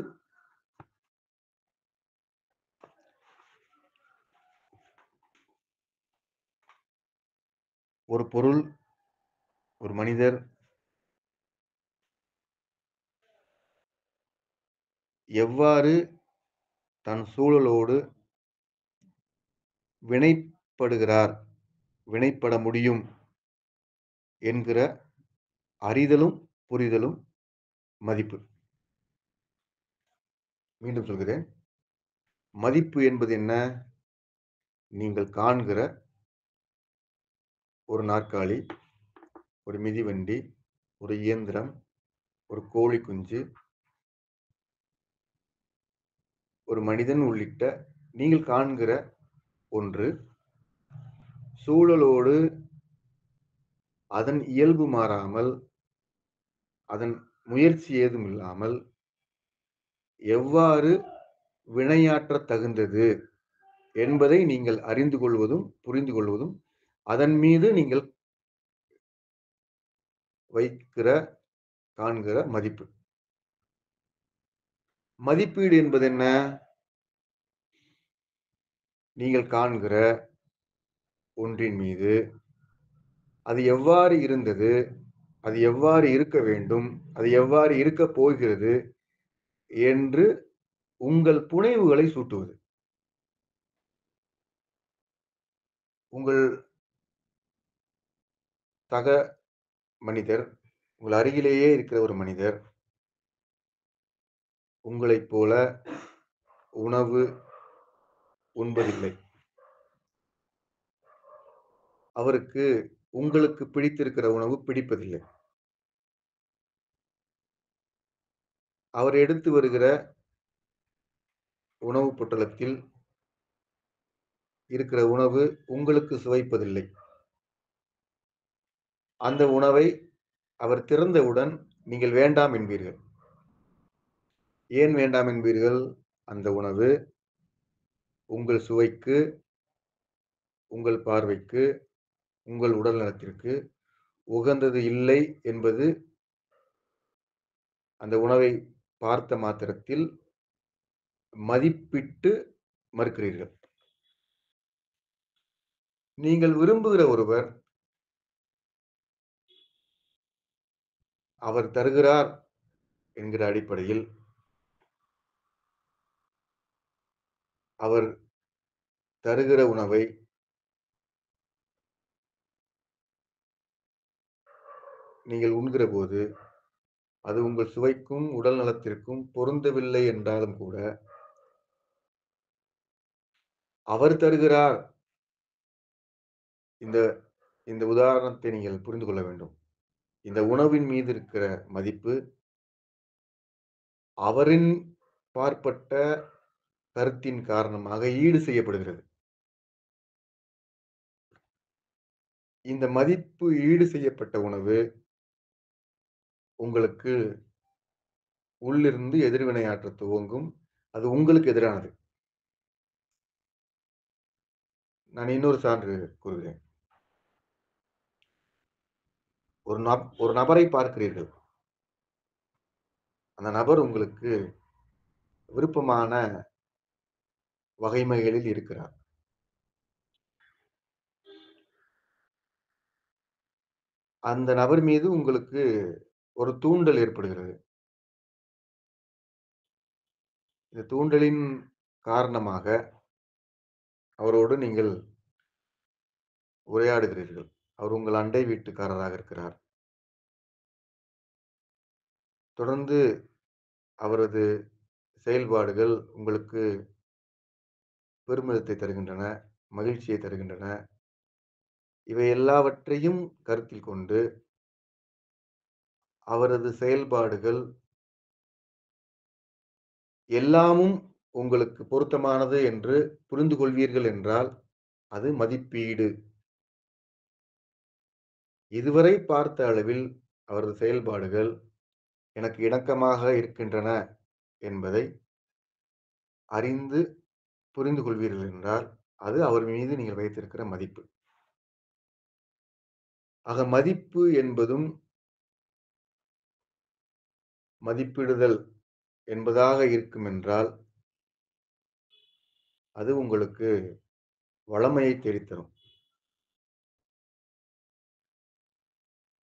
B: ஒரு பொருள், ஒரு மனிதர் எவ்வாறு தன் சூழலோடு வினைப்படுகிறார், வினைப்பட முடியும் என்கிற அறிதலும், புரிதலும் மதிப்பு. மீண்டும் சொல்கிறேன். மதிப்பு என்பது என்ன? நீங்கள் காண்கிற ஒரு நாற்காலி, ஒரு மிதிவண்டி, ஒரு இயந்திரம், ஒரு கோழி குஞ்சு, ஒரு மனிதன் உள்ளிட்ட நீங்கள் காண்கிற ஒன்று, சூழலோடு அதன் இயல்பு மாறாமல், அதன் முயற்சி ஏதும் இல்லாமல் எவ்வாறு வினையாற்றத் தகுந்தது என்பதை நீங்கள் அறிந்து கொள்வதும், புரிந்து கொள்வதும், அதன் மீது நீங்கள் வைக்கிற, காண்கிற மதிப்பு. மதிப்பீடு என்பது என்ன? நீங்கள் காண்கிற ஒன்றின் மீது அது எவ்வாறு இருந்தது, அது எவ்வாறு இருக்க வேண்டும், அது எவ்வாறு இருக்கப் போகிறது என்று உங்கள் புனைவுகளை சூட்டுவது. உங்கள் சக மனிதர், உங்கள் அருகிலேயே இருக்கிற ஒரு மனிதர், உங்களைப் போல உணவு உண்பதில்லை. அவருக்கு உங்களுக்கு பிடித்திருக்கிற உணவு பிடிப்பதில்லை. அவர் எடுத்து வருகிற உணவுப் பொட்டலத்தில் இருக்கிற உணவு உங்களுக்கு சுவைப்பதில்லை. அந்த உணவை அவர் திறந்தவுடன் நீங்கள் வேண்டாம் என்பீர்கள். ஏன் வேண்டாம் என்பீர்கள்? அந்த உணவு உங்கள் சுவைக்கு, உங்கள் பார்வைக்கு, உங்கள் உடல் நலத்திற்கு உகந்தது இல்லை என்பது அந்த உணவை பார்த்த மாத்திரத்தில் மதிப்பிட்டு மறுக்கிறீர்கள். நீங்கள் விரும்புகிற ஒருவர், அவர் தருகிறார் என்கிற அடிப்படையில், அவர் தருகிற உணவை நீங்கள் உண்கிறபோது, அது உங்கள் சுவைக்கும், உடல் நலத்திற்கும் பொருந்தவில்லை என்றாலும் கூட, அவர் தருகிறார். இந்த இந்த உதாரணத்தை நீங்கள் புரிந்து கொள்ள வேண்டும். இந்த உணவின் மீது இருக்கிற மதிப்பு, அவரின் பார்ப்பட்ட கருத்தின் காரணமாக ஈடு செய்யப்படுகிறது. இந்த மதிப்பு ஈடு செய்யப்பட்ட உணவு உங்களுக்கு உள்ளிருந்து எதிர்வினையாற்றத் துவங்கும். அது உங்களுக்கு எதிரானது. நான் இன்னொரு சான்று கூறுகிறேன். ஒரு நபரை பார்க்கிறீர்கள். அந்த நபர் உங்களுக்கு விருப்பமான வகைமைகளில் இருக்கிறார். அந்த நபர் மீது உங்களுக்கு ஒரு தூண்டல் ஏற்படுகிறது. இந்த தூண்டலின் காரணமாக அவரோடு நீங்கள் உரையாடுகிறீர்கள். அவர் உங்கள் அண்டை வீட்டுக்காரராக இருக்கிறார். தொடர்ந்து அவரது செயல்பாடுகள் உங்களுக்கு பெருமிதத்தை தருகின்றன, மகிழ்ச்சியை தருகின்றன. இவை எல்லாவற்றையும் கருத்தில் கொண்டு, அவரது செயல்பாடுகள் எல்லாமும் உங்களுக்கு பொருத்தமானது என்று புரிந்து கொள்வீர்கள் என்றால், அது மதிப்பீடு. இதுவரை பார்த்த அளவில் அவரது செயல்பாடுகள் எனக்கு இணக்கமாக இருக்கின்றன என்பதை அறிந்து புரிந்து கொள்வீர்கள் என்றால், அது அவர் மீது நீங்கள் வைத்திருக்கிற மதிப்பு. ஆக மதிப்பு என்பதும், மதிப்பிடுதல் என்பதாக இருக்குமென்றால், அது உங்களுக்கு வளமையை தேடித்தரும்.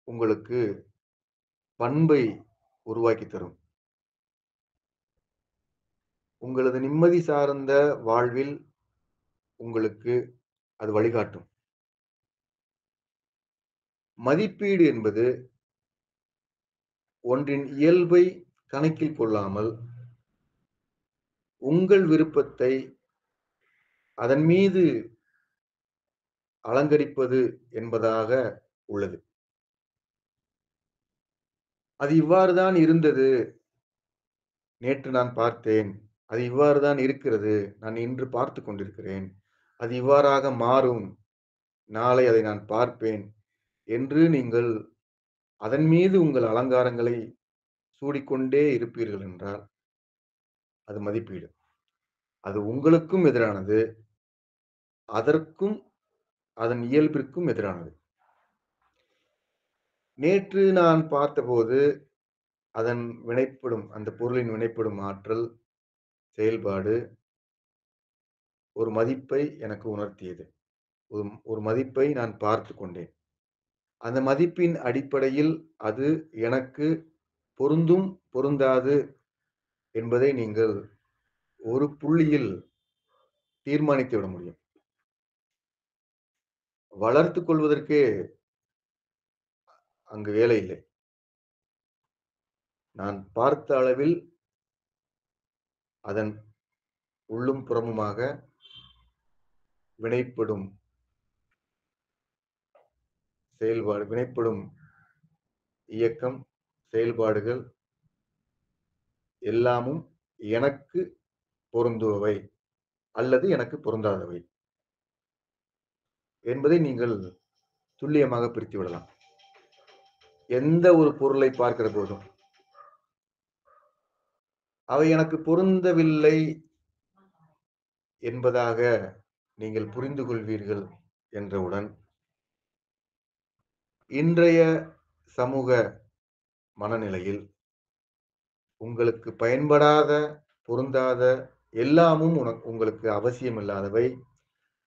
B: உங்களுக்கு பண்பை உருவாக்கி தரும். உங்களது நிம்மதி சார்ந்த வாழ்வில் உங்களுக்கு அது வழிகாட்டும். மதிப்பீடு என்பது ஒன்றின் இயல்பை கணக்கில் கொள்ளாமல், உங்கள் விருப்பத்தை அதன் மீது அலங்கரிப்பது என்பதாக உள்ளது. அது இவ்வாறு தான் இருந்தது. நேற்று நான் பார்த்தேன். அது இவ்வாறு தான் இருக்கிறது. நான் இன்று பார்த்துக் கொண்டிருக்கிறேன். அது இவ்வாறாக மாறும். நாளை அதை நான் பார்ப்பேன் என்று நீங்கள் அதன் மீது உங்கள் அலங்காரங்களை சூடிக்கொண்டே இருப்பீர்கள் என்றால், அது மதிப்பீடு. அது உங்களுக்கும் எதிரானது. அதற்கும் அதன் இயல்பிற்கும் எதிரானது. நேற்று நான் பார்த்தபோது, அதன் வினைப்படும் அந்த பொருளின் வினைப்படும் ஆற்றல், செயல்பாடு ஒரு மதிப்பை எனக்கு உணர்த்தியது. ஒரு ஒரு மதிப்பை நான் பார்த்துக் கொண்டேன். அந்த மதிப்பின் அடிப்படையில் அது எனக்கு பொருந்தும், பொருந்தாது என்பதை நீங்கள் ஒரு புள்ளியில் தீர்மானித்து விட முடியும். வளர்த்துக் கொள்வதற்கே அங்கு வேலை இல்லை. நான் பார்த்த அளவில் அதன் உள்ளும் புறமுமாக வினைப்படும் செயல்பாடு, வினைப்படும் இயக்கம், செயல்பாடுகள் எல்லாமும் எனக்கு பொருந்துபவை அல்லது எனக்கு பொருந்தாதவை என்பதை நீங்கள் துல்லியமாக பிரித்து விடலாம். எந்த ஒரு பொருளை பார்க்கிற போதும், அவை எனக்கு பொருந்தவில்லை என்பதாக நீங்கள் புரிந்து கொள்வீர்கள் என்றவுடன், இன்றைய சமூக மனநிலையில் உங்களுக்கு பயன்படாத, பொருந்தாத எல்லாமும் உங்களுக்கு அவசியமில்லாதவை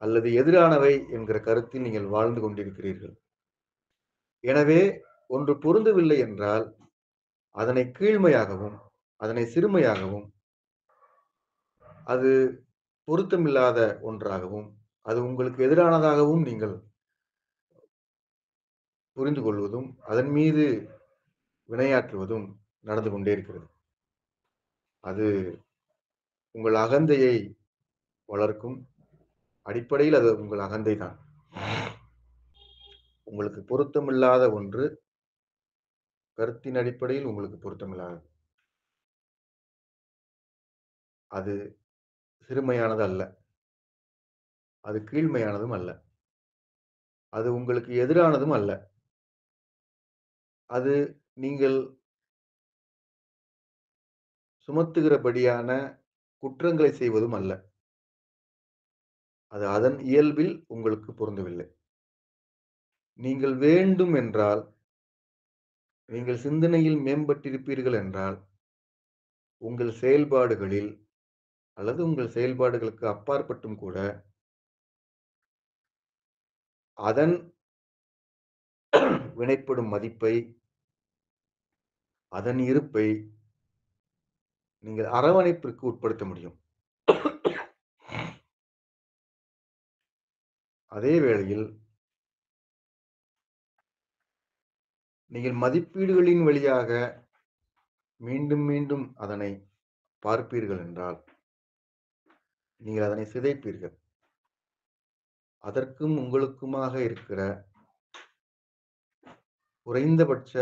B: அல்லது எதிரானவை என்கிற கருத்தில் நீங்கள் வாழ்ந்து கொண்டிருக்கிறீர்கள். எனவே ஒன்று பொருந்தவில்லை என்றால், அதனை கீழ்மையாகவும், அதனை சிறுமையாகவும், அது பொருத்தமில்லாத ஒன்றாகவும், அது உங்களுக்கு எதிரானதாகவும் நீங்கள் புரிந்து கொள்வதும், அதன் மீது வினையாற்றுவதும் நடந்து கொண்டே இருக்கிறது. அது உங்கள் அகந்தையை வளர்க்கும். அடிப்படையில் அது உங்கள் அகந்தை தான். உங்களுக்கு பொருத்தமில்லாத ஒன்று, கருத்தின் அடிப்படையில் உங்களுக்கு பொருத்தமில்லாதது. அது சிறுமையானது அல்ல. அது கீழ்மையானதும் அல்ல. அது உங்களுக்கு எதிரானதும் அல்ல. அது நீங்கள் சுமத்துகிறபடியான குற்றங்களை செய்வதும் அல்ல. அது அதன் இயல்பில் உங்களுக்கு பொருந்தவில்லை. நீங்கள் வேண்டும் என்றால், நீங்கள் சிந்தனையில் மேம்பட்டிருப்பீர்கள் என்றால், உங்கள் செயல்பாடுகளில் அல்லது உங்கள் செயல்பாடுகளுக்கு அப்பாற்பட்டும் கூட, அதன் வினைப்படும் மதிப்பை, அதன் இருப்பை நீங்கள் அரவணைப்பிற்கு உட்படுத்த முடியும். அதே வேளையில், நீங்கள் மதிப்பீடுகளின் வழியாக மீண்டும், மீண்டும் அதனை பார்ப்பீர்கள் என்றால், நீங்கள் அதனை சிதைப்பீர்கள். அதற்கும் உங்களுக்குமாக இருக்கிற குறைந்தபட்ச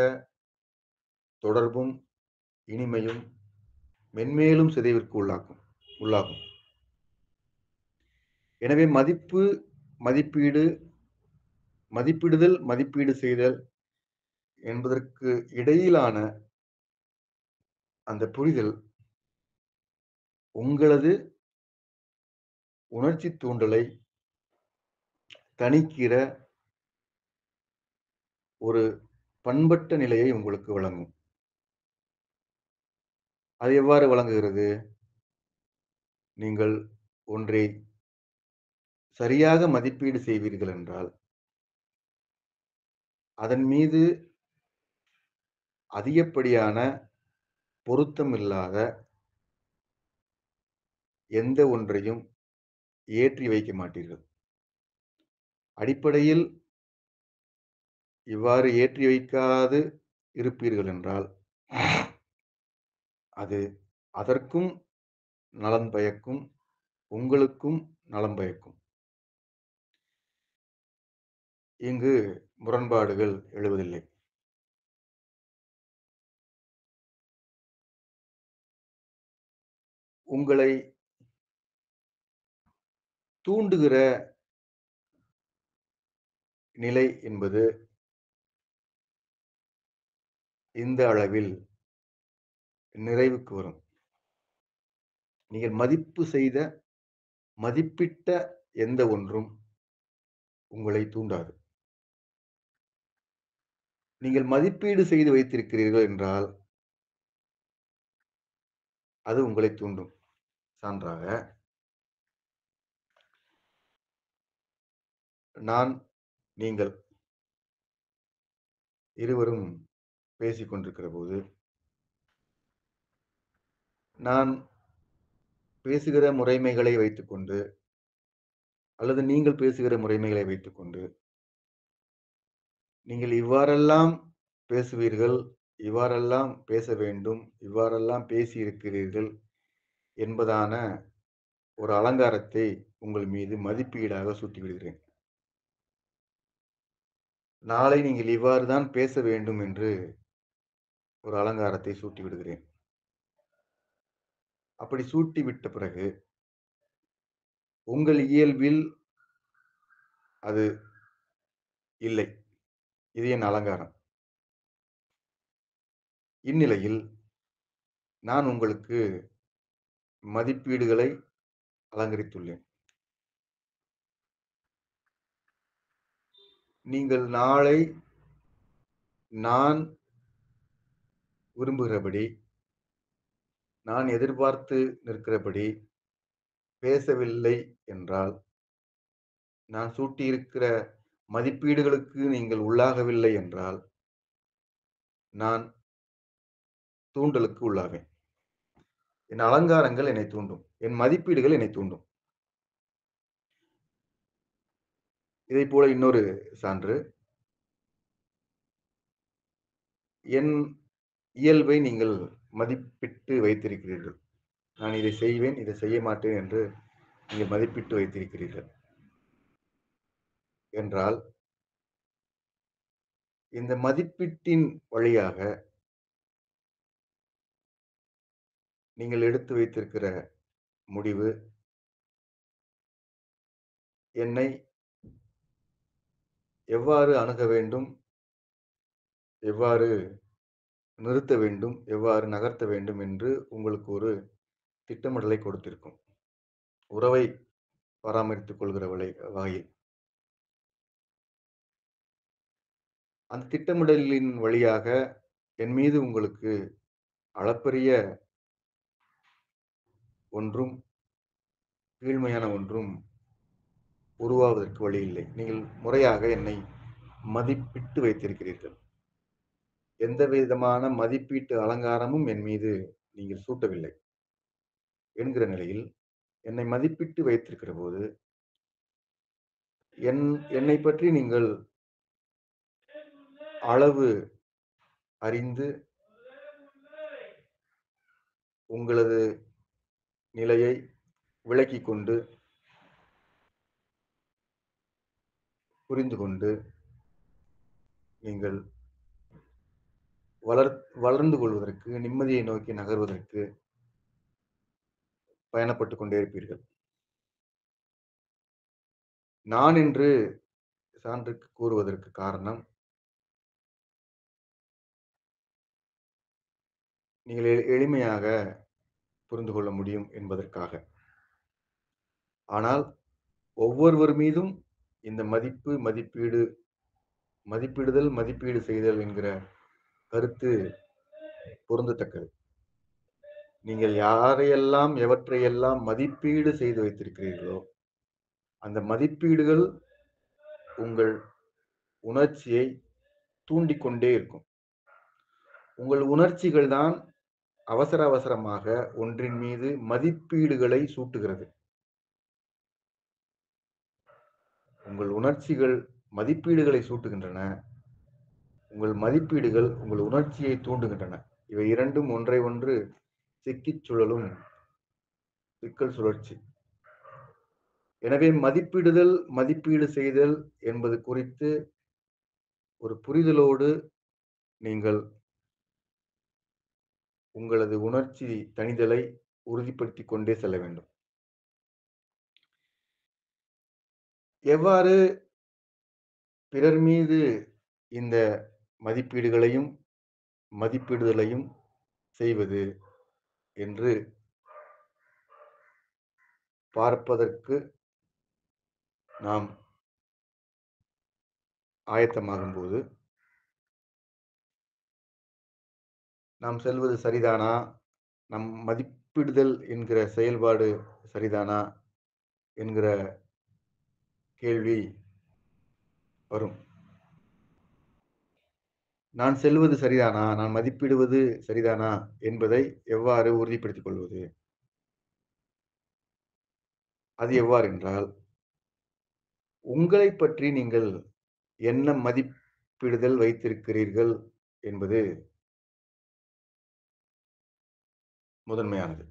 B: தொடர்பும், இனிமையும் மென்மேலும் சிதைவிற்கு உள்ளாகும். எனவே மதிப்பீடு, மதிப்பிடுதல், மதிப்பீடு செய்தல் என்பதற்கு இடையிலான அந்த புரிதல் உங்களது உணர்ச்சி தூண்டலை தணிக்கிற ஒரு பண்பட்ட நிலையை உங்களுக்கு வழங்கும். அது எவ்வாறு வழங்குகிறது? நீங்கள் ஒன்றை சரியாக மதிப்பீடு செய்வீர்கள் என்றால், அதன் மீது அதிகப்படியான பொருத்தமில்லாத எந்த ஒன்றையும் ஏற்றி வைக்க மாட்டீர்கள். அடிப்படையில் இவ்வாறு ஏற்றி வைக்காது இருப்பீர்கள் என்றால், அது அதற்கும் நலன் பயக்கும், உங்களுக்கும் நலம் பயக்கும். இங்கு முரண்பாடுகள் எழுவதில்லை. உங்களை தூண்டுகிற நிலை என்பது இந்த அளவில் நிறைவுக்கு வரும். நீங்கள் மதிப்பிட்ட எந்த ஒன்றும் உங்களை தூண்டாது. நீங்கள் மதிப்பீடு செய்து வைத்திருக்கிறீர்கள் என்றால், அது உங்களை தூண்டும். சான்றாக, நீங்கள் இருவரும் பேசிக் கொண்டிருக்கிற போது, நான் பேசுகிற முறைமைகளை வைத்துக்கொண்டு, அல்லது நீங்கள் பேசுகிற முறைமைகளை வைத்துக்கொண்டு, நீங்கள் இவ்வாறெல்லாம் பேசுவீர்கள், இவ்வாறெல்லாம் பேச வேண்டும், இவ்வாறெல்லாம் பேசியிருக்கிறீர்கள் என்பதான ஒரு அலங்காரத்தை உங்கள் மீது மதிப்பீடாக சூட்டிவிடுகிறேன். நாளை நீங்கள் இவ்வாறு தான் பேச வேண்டும் என்று ஒரு அலங்காரத்தை சூட்டிவிடுகிறேன். அப்படி சூட்டிவிட்ட பிறகு, உங்கள் இயல்பில் அது இல்லை. இது என் அலங்காரம். இந்நிலையில் நான் உங்களுக்கு மதிப்பீடுகளை அலங்கரித்துள்ளேன். நீங்கள் நாளை நான் விரும்புகிறபடி, நான் எதிர்பார்த்து நிற்கிறபடி பேசவில்லை என்றால், நான் சூட்டியிருக்கிற மதிப்பீடுகளுக்கு நீங்கள் உள்ளாகவில்லை என்றால், நான் தூண்டலுக்கு உள்ளாவேன். என் அலங்காரங்கள் என்னை தூண்டும். என் மதிப்பீடுகள் என்னை தூண்டும். இதைப் போல இன்னொரு சான்று. என் இயல்பை நீங்கள் மதிப்பிட்டு வைத்திருக்கிறீர்கள். நான் இதை செய்வேன், இதை செய்ய மாட்டேன் என்று நீங்கள் மதிப்பிட்டு வைத்திருக்கிறீர்கள் என்றால், இந்த மதிப்பீட்டின் வழியாக நீங்கள் எடுத்து வைத்திருக்கிற முடிவு என்னை எவ்வாறு அணுக வேண்டும், எவ்வாறு நிறுத்த வேண்டும், எவ்வாறு நகர்த்த வேண்டும் என்று உங்களுக்கு ஒரு திட்டமிடலை கொடுத்திருக்கும். உறவை பராமரித்துக் கொள்கிற வகையில். அந்த திட்டமிடலின் வழியாக என் மீது உங்களுக்கு அளப்பரிய ஒன்றும், கீழ்மையான ஒன்றும் உருவாவதற்கு வழி இல்லை. நீங்கள் முறையாக என்னை மதிப்பிட்டு வைத்திருக்கிறீர்கள். எந்த விதமான மதிப்பீட்டு அலங்காரமும் என் மீது நீங்கள் சூட்டவில்லை என்கிற நிலையில், என்னை மதிப்பிட்டு வைத்திருக்கிற போது, என்னை பற்றி நீங்கள் அளவு அறிந்து, உங்களது நிலையை விளக்கிக் கொண்டு, புரிந்து கொண்டு, நீங்கள் வளர்ந்து கொள்வதற்கு, நிம்மதியை நோக்கி நகர்வதற்கு பயணப்பட்டுக் கொண்டே இருப்பீர்கள். நான் என்று சான்றுக்கு கூறுவதற்கு காரணம், நீங்கள் எளிமையாக புரிந்து கொள்ள முடியும் என்பதற்காக. ஆனால் ஒவ்வொருவர் மீதும் இந்த மதிப்பீடு செய்தல் என்கிற கருத்து பொருந்தத்தக்கது. நீங்கள் யாரையெல்லாம், எவற்றையெல்லாம் மதிப்பீடு செய்து வைத்திருக்கிறீர்களோ, அந்த மதிப்பீடுகள் உங்கள் உணர்ச்சியை தூண்டிக்கொண்டே இருக்கும். உங்கள் உணர்ச்சிகள் தான் அவசர அவசரமாக ஒன்றின் மீது மதிப்பீடுகளை சூட்டுகிறது. உங்கள் உணர்ச்சிகள் மதிப்பீடுகளை சூட்டுகின்றன. உங்கள் மதிப்பீடுகள் உங்கள் உணர்ச்சியை தூண்டுகின்றன. இவை இரண்டும் ஒன்றை ஒன்று சிக்கிச் சுழலும் சிக்கல் சுழற்சி. எனவே மதிப்பிடுதல், மதிப்பீடு செய்தல் என்பது குறித்து ஒரு புரிதலோடு நீங்கள் உங்களது உணர்ச்சி தணிதலை உறுதிப்படுத்திக் கொண்டே செல்ல வேண்டும். எவ்வாறு பிறர் மீது இந்த மதிப்பீடுகளையும், மதிப்பிடுதலையும் செய்வது என்று பார்ப்பதற்கு நாம் ஆயத்தமாகும்போது, நாம் செல்வது சரிதானா? நம் மதிப்பிடுதல் என்கிற செயல்பாடு சரிதானா? என்கிற கேள்வி வரும். நான் செல்வது சரிதானா? நான் மதிப்பிடுவது சரிதானா? என்பதை எவ்வாறு உறுதிப்படுத்திக் கொள்வது? அது எவ்வாறென்றால், உங்களைப் பற்றி நீங்கள் என்ன மதிப்பிடுதல் வைத்திருக்கிறீர்கள் என்பது முதன்மையானது.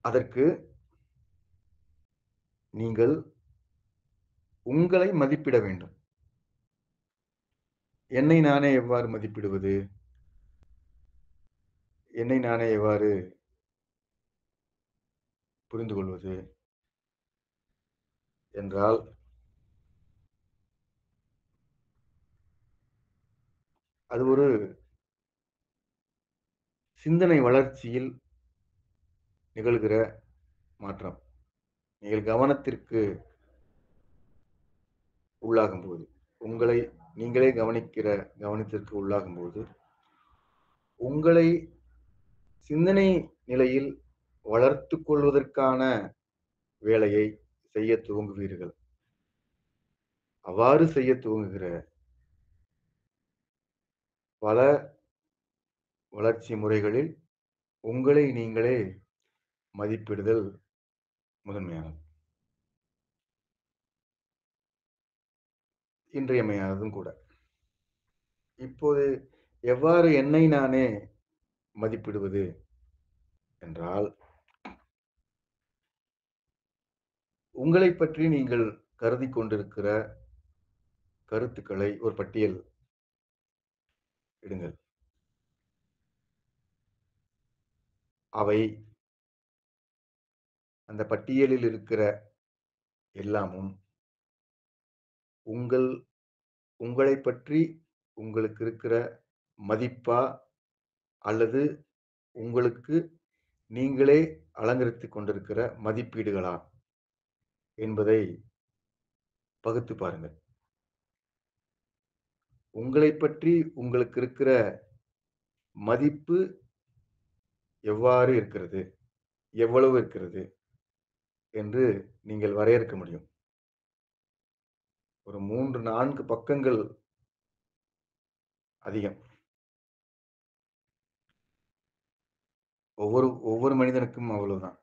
B: அதற்கு நீங்கள் உங்களை மதிப்பிட வேண்டும். என்னை நானே எவ்வாறு மதிப்பிடுவது? என்னை நானே எவ்வாறு புரிந்து கொள்வது? என்றால், அது ஒரு சிந்தனை வளர்ச்சியில் நிகழ்கிற மாற்றம். நீங்கள் கவனத்திற்கு உள்ளாகும்போது, உங்களை நீங்களே கவனிக்கிற கவனத்திற்கு உள்ளாகும்போது, உங்களை சிந்தனை நிலையில் வளர்த்துக் கொள்வதற்கான வேலையை செய்யத் துவங்குவீர்கள். அவ்வாறு செய்யத் துவங்குகிற பல வளர்ச்சி முறைகளில் உங்களை நீங்களே மதிப்பிடுதல் முதன்மையானது. இன்றியமையாததும் கூட. இப்போது எவ்வாறு என்னை நானே மதிப்பிடுவது என்றால், உங்களைப் பற்றி நீங்கள் கருதிக் கொண்டிருக்கிற கருத்துக்களை ஒரு பட்டியல் இடுங்கள். அவை அந்த பட்டியலில் இருக்கிற எல்லாமும் உங்கள் உங்களைப் பற்றி உங்களுக்கு இருக்கிற மதிப்பா? அல்லது உங்களுக்கு நீங்களே அலங்கரித்துக் கொண்டிருக்கிற மதிப்பீடுகளா? என்பதை பகுத்துப் பாருங்கள். உங்களைப் பற்றி உங்களுக்கு இருக்கிற மதிப்பு எவ்வாறு இருக்கிறது? எவ்வளவு இருக்கிறது? என்று நீங்கள் வரையறுக்க முடியும். ஒரு 3, 4 பக்கங்கள் அதிகம். ஒவ்வொரு ஒவ்வொரு மனிதனுக்கும் அவ்வளவுதான்.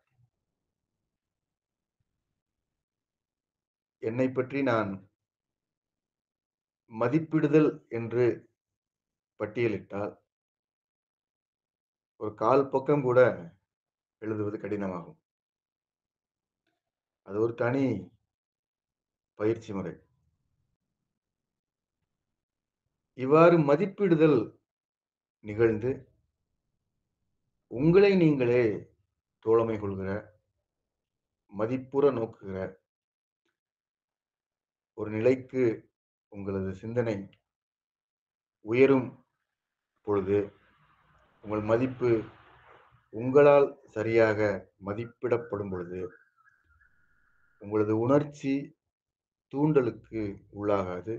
B: என்னைப் பற்றி நான் மதிப்பிடுதல் என்று பட்டியலிட்டால், ஒரு 1/4 பக்கம் கூட எழுதுவது கடினமாகும். அது ஒரு தனி பயிற்சி முறை. இவ்வாறு மதிப்பிடுதல் நிகழ்ந்து, உங்களை நீங்களே தோழமை கொள்கிற, மதிப்புற நோக்குகிற ஒரு நிலைக்கு உங்களது சிந்தனை உயரும் பொழுது, உங்கள் மதிப்பு உங்களால் சரியாக மதிப்பிடப்படும் பொழுது, உங்களது உணர்ச்சி தூண்டலுக்கு உள்ளாகாது.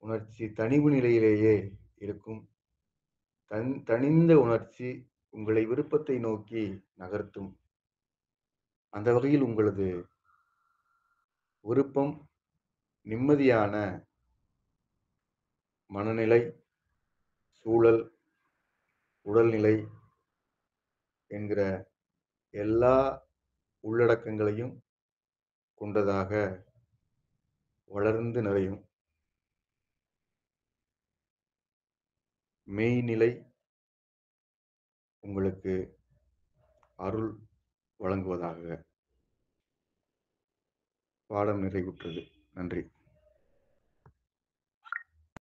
B: உணர்ச்சி தணிவு நிலையிலேயே இருக்கும். தணிந்த உணர்ச்சி உங்களை விருப்பத்தை நோக்கி நகர்த்தும். அந்த வகையில் உங்களது விருப்பம் நிம்மதியான மனநிலை, சூழல், உடல்நிலை என்கிற எல்லா உள்ளடக்கங்களையும் கொண்டதாக வளர்ந்து நிறையும் மெய்நிலை உங்களுக்கு அருள் வழங்குவதாக. பாடம் நிறைவுற்றது. நன்றி.